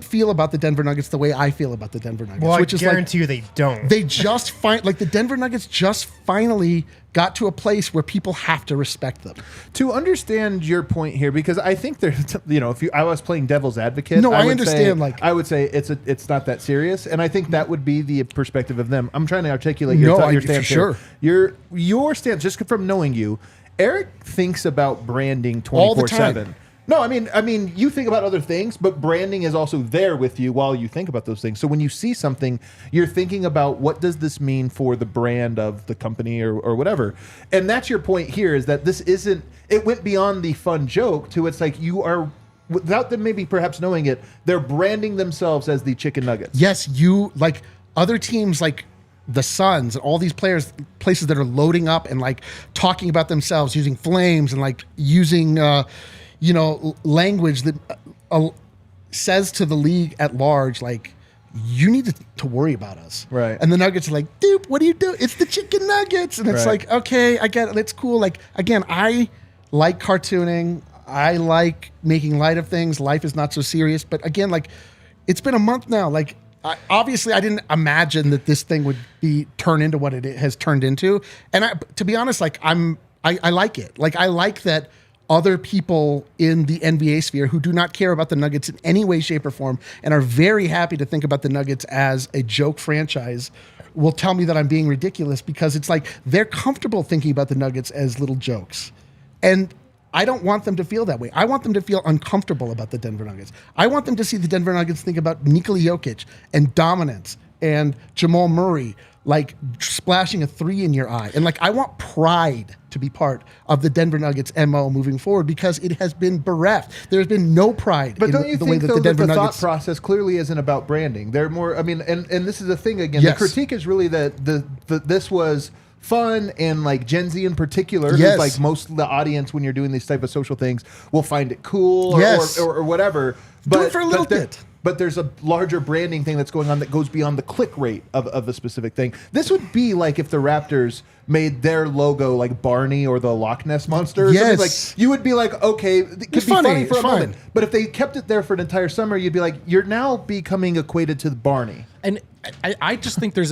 feel about the Denver Nuggets the way I feel about the Denver Nuggets.
Well,
which
I guarantee you they don't.
They just the Denver Nuggets just finally got to a place where people have to respect them.
To understand your point here, because I think there's, if I was playing devil's advocate,
I understand.
I would say it's not that serious, and I think that would be the perspective of them. I'm trying to articulate your stance.
Sure.
Your stance, just from knowing you, Eric thinks about branding 24/7. No, I mean, you think about other things, but branding is also there with you while you think about those things. So when you see something, you're thinking about what does this mean for the brand of the company or whatever. And that's your point here, is that this isn't, it went beyond the fun joke to it's like you are, without them maybe perhaps knowing it, they're branding themselves as the chicken nuggets.
Yes, like other teams like the Suns and all these places that are loading up and like talking about themselves using flames and like using, language that says to the league at large, like, you need to worry about us.
Right.
And the Nuggets are like, dude, what do you do? It's the chicken nuggets. And it's like, okay, I get it. It's cool. Like, again, I like cartooning. I like making light of things. Life is not so serious. But again, like, it's been a month now. Like, obviously, I didn't imagine that this thing would be turned into what it has turned into. And to be honest, like, I like it. Like, I like that other people in the NBA sphere who do not care about the Nuggets in any way, shape, or form and are very happy to think about the Nuggets as a joke franchise will tell me that I'm being ridiculous, because it's like they're comfortable thinking about the Nuggets as little jokes. And I don't want them to feel that way. I want them to feel uncomfortable about the Denver Nuggets. I want them to see the Denver Nuggets think about Nikola Jokic and dominance and Jamal Murray like splashing a 3 in your eye. And like, I want pride to be part of the Denver Nuggets MO moving forward, because it has been bereft. There's been no pride in the way that the Denver Nuggets...
thought process clearly isn't about branding. They're more, and this is the thing again, the critique is really that this was fun, and like Gen Z in particular, who's like most of the audience when you're doing these type of social things will find it cool or whatever. But,
do it for a little bit.
But there's a larger branding thing that's going on that goes beyond the click rate of a specific thing. This would be like if the Raptors made their logo like Barney or the Loch Ness Monster. Or something. Like, you would be like, okay, it could be funny for a moment. But if they kept it there for an entire summer, you'd be like, you're now becoming equated to Barney.
And I just think there's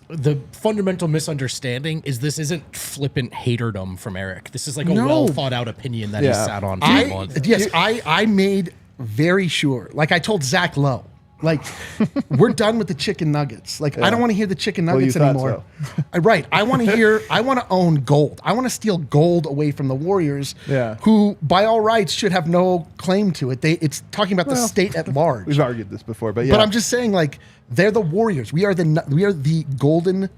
the fundamental misunderstanding is this isn't flippant haterdom from Eric. This is like a well thought out opinion that he sat on for a month.
Yes, I made very sure. Like I told Zach Lowe, Like, we're done with the chicken nuggets. Like, I don't want to hear the chicken nuggets anymore. Right. I want to own gold. I want to steal gold away from the Warriors, who, by all rights, should have no claim to it. It's talking about the state at large.
We've argued this before, but
But I'm just saying, like, they're the Warriors. We are the golden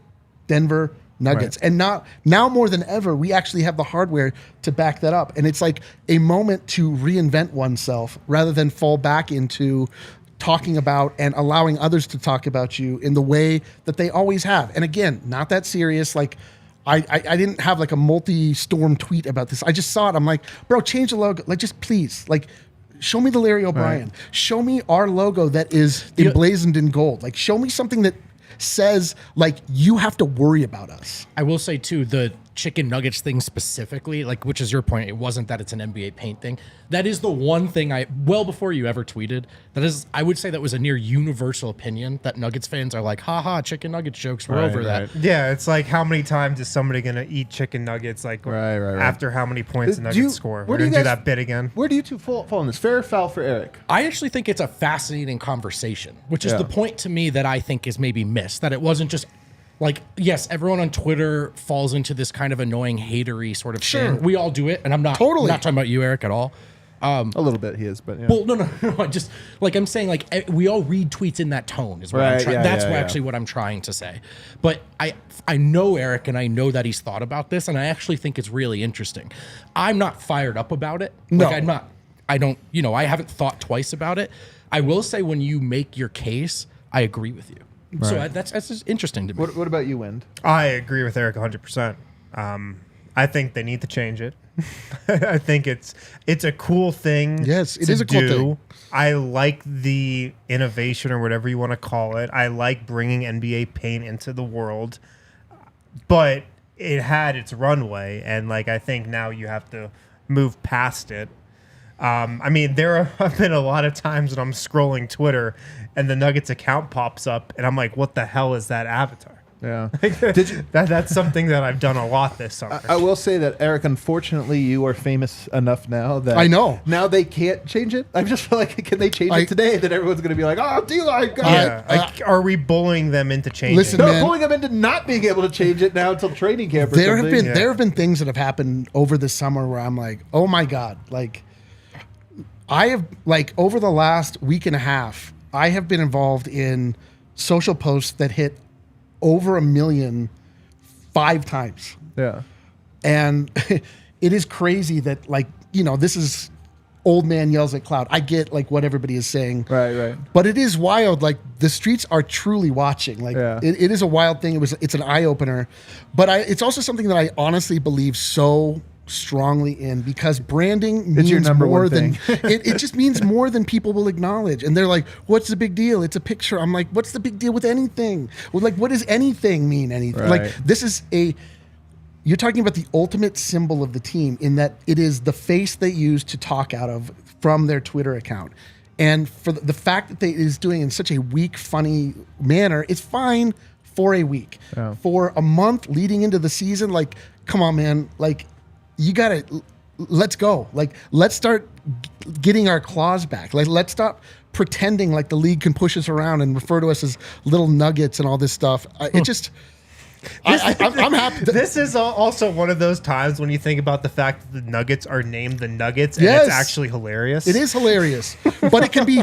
Denver Nuggets. And now more than ever, we actually have the hardware to back that up. And it's like a moment to reinvent oneself rather than fall back into talking about and allowing others to talk about you in the way that they always have. And again, not that serious. Like, I didn't have like a multi-storm tweet about this. I just saw it. I'm like, bro, change the logo. Like, just please, like, show me the Larry O'Brien. Show me our logo that is emblazoned in gold. Like, show me something that says, like, you have to worry about us.
I will say, too, the chicken nuggets thing specifically, like, which is your point, it wasn't that it's an NBA paint thing. That is the one thing well before you ever tweeted, I would say that was a near universal opinion that Nuggets fans are like, haha, chicken nuggets jokes, we're over that.
Yeah, it's like, how many times is somebody going to eat chicken nuggets, like, after how many points the Nuggets score? We're going to do that bit again.
Where do you two fall on this? Fair or foul for Eric?
I actually think it's a fascinating conversation, which is the point to me that I think is maybe missed, that it wasn't just like, yes, everyone on Twitter falls into this kind of annoying hatery sort of thing. We all do it, and I'm not not talking about you, Eric, at all.
A little bit he is, but yeah.
Well, no. I just, like, I'm saying, like, we all read tweets in that tone is what I'm trying. That's actually what I'm trying to say. But I know Eric, and I know that he's thought about this, and I actually think it's really interesting. I'm not fired up about it.
No.
Like, I haven't thought twice about it. I will say, when you make your case, I agree with you. Right. So that's just interesting to me.
What about you, Wind?
I agree with Eric 100%. I think they need to change it. I think it's a cool thing.
Yes, it is a cool thing.
I like the innovation, or whatever you want to call it. I like bringing NBA paint into the world, but it had its runway, and like, I think now you have to move past it. I mean, there have been a lot of times when I'm scrolling Twitter and the Nuggets account pops up, and I'm like, what the hell is that avatar?
Yeah.
That's something that I've done a lot this summer.
I will say that, Eric, unfortunately, you are famous enough now that
I know.
Now they can't change it. I just feel like, can they change it today? That everyone's going to be like, oh, D-Line,
are we bullying them into changing?
Listen,
no, bullying them into not being able to change it now until training camp. Or
there have been things that have happened over the summer where I'm like, oh my God, like, I have, like, over the last week and a half, I have been involved in social posts that hit over 1 million 5 times.
Yeah.
And it is crazy that, like, this is old man yells at cloud. I get, like, what everybody is saying.
Right.
But it is wild. Like, the streets are truly watching. Like, it is a wild thing. It's an eye opener. But it's also something that I honestly believe so strongly in, because branding means more than it just means more than people will acknowledge. And they're like, what's the big deal? It's a picture. I'm like, what's the big deal with anything? Well, like, what does anything mean? Anything?
Right.
Like, this is you're talking about the ultimate symbol of the team, in that it is the face they use to talk out of from their Twitter account. And for the fact that it is doing in such a weak, funny manner, it's fine for a week. For a month leading into the season, like, come on, man. Like, you gotta, let's go. Like, let's start getting our claws back. Like, let's stop pretending like the league can push us around and refer to us as little nuggets and all this stuff. It just, I'm happy.
This is also one of those times when you think about the fact that the Nuggets are named the Nuggets, and it's actually hilarious.
It is hilarious, but it can be.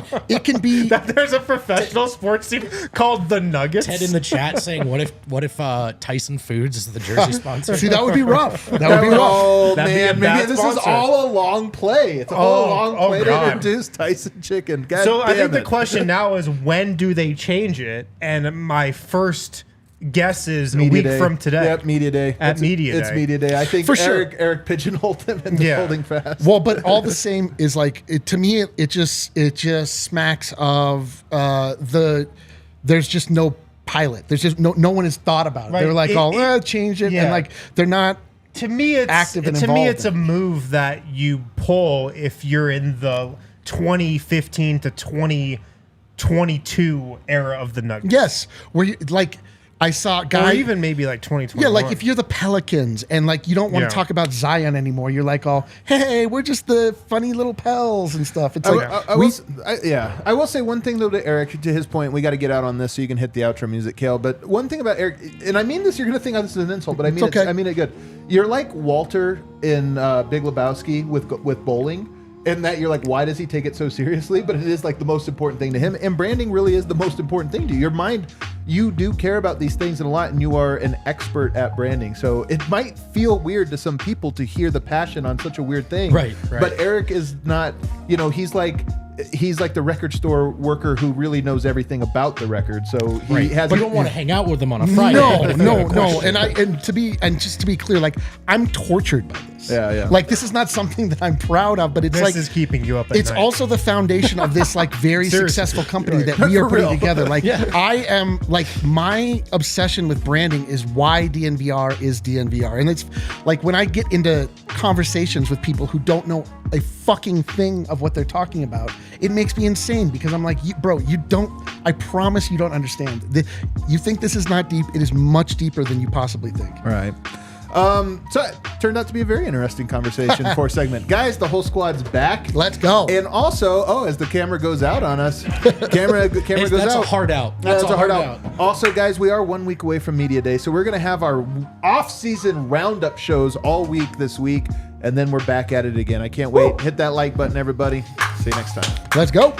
That there's a professional sports team called the Nuggets.
Ted in the chat saying, "What if Tyson Foods is the jersey sponsor?"
See, that would be rough. That would be rough.
Oh man, maybe this is all a long play. It's all a long play to introduce Tyson Chicken. God
so I think
the
question now is, when do they change it? And my first guess is
media
a week
day.
from today.
Yep, media day.
It's media day.
I think
for
Eric pigeonholed him into holding fast.
Well, but all the same is like, to me, it just smacks of there's just no pilot. There's just no one has thought about it.
Right.
They're like, change it, and like, they're not.
To me, it's
active and
to
involved.
me, it's a move that you pull if you're in the 2015 to 2022 era of the Nuggets.
Yes, where you, like, I saw a
Or
guy.
even maybe like 2021.
Yeah, like if you're the Pelicans and like you don't want
Yeah.
to talk about Zion anymore, you're like all, hey, we're just the funny little pals and stuff. It's like
I will say one thing though to Eric, to his point. We got to get out on this so you can hit the outro music, Kale. But one thing about Eric, and I mean this, you're gonna think this is an insult, but I mean
okay.
I mean it good. You're like Walter in Big Lebowski with bowling. And that you're like, why does he take it so seriously? But it is like the most important thing to him. And branding really is the most important thing to you. Your mind, you do care about these things a lot, and you are an expert at branding. So it might feel weird to some people to hear the passion on such a weird thing.
Right.
But Eric is not, he's like the record store worker who really knows everything about the record. So he has.
But you don't want to hang out with them on a Friday.
No. And just to be clear, like I'm tortured by this.
Yeah.
Like this is not something that I'm proud of, but it's
this
like
is keeping you up at
it's
night.
also the foundation of this like very successful company that we are putting together. Like I am like my obsession with branding is why DNVR is DNVR. And it's like when I get into conversations with people who don't know a fucking thing of what they're talking about, it makes me insane because I'm like, bro, I promise you don't understand. You think this is not deep. It is much deeper than you possibly think.
Right. So it turned out to be a very interesting conversation for a segment. Guys, the whole squad's back.
Let's go.
And also, as the camera goes out on us, camera goes out.
That's a hard out.
That's a hard out. Also, guys, we are 1 week away from Media Day, so we're going to have our off-season roundup shows all week this week, and then we're back at it again. I can't wait. Hit that like button, everybody. See you next time.
Let's go.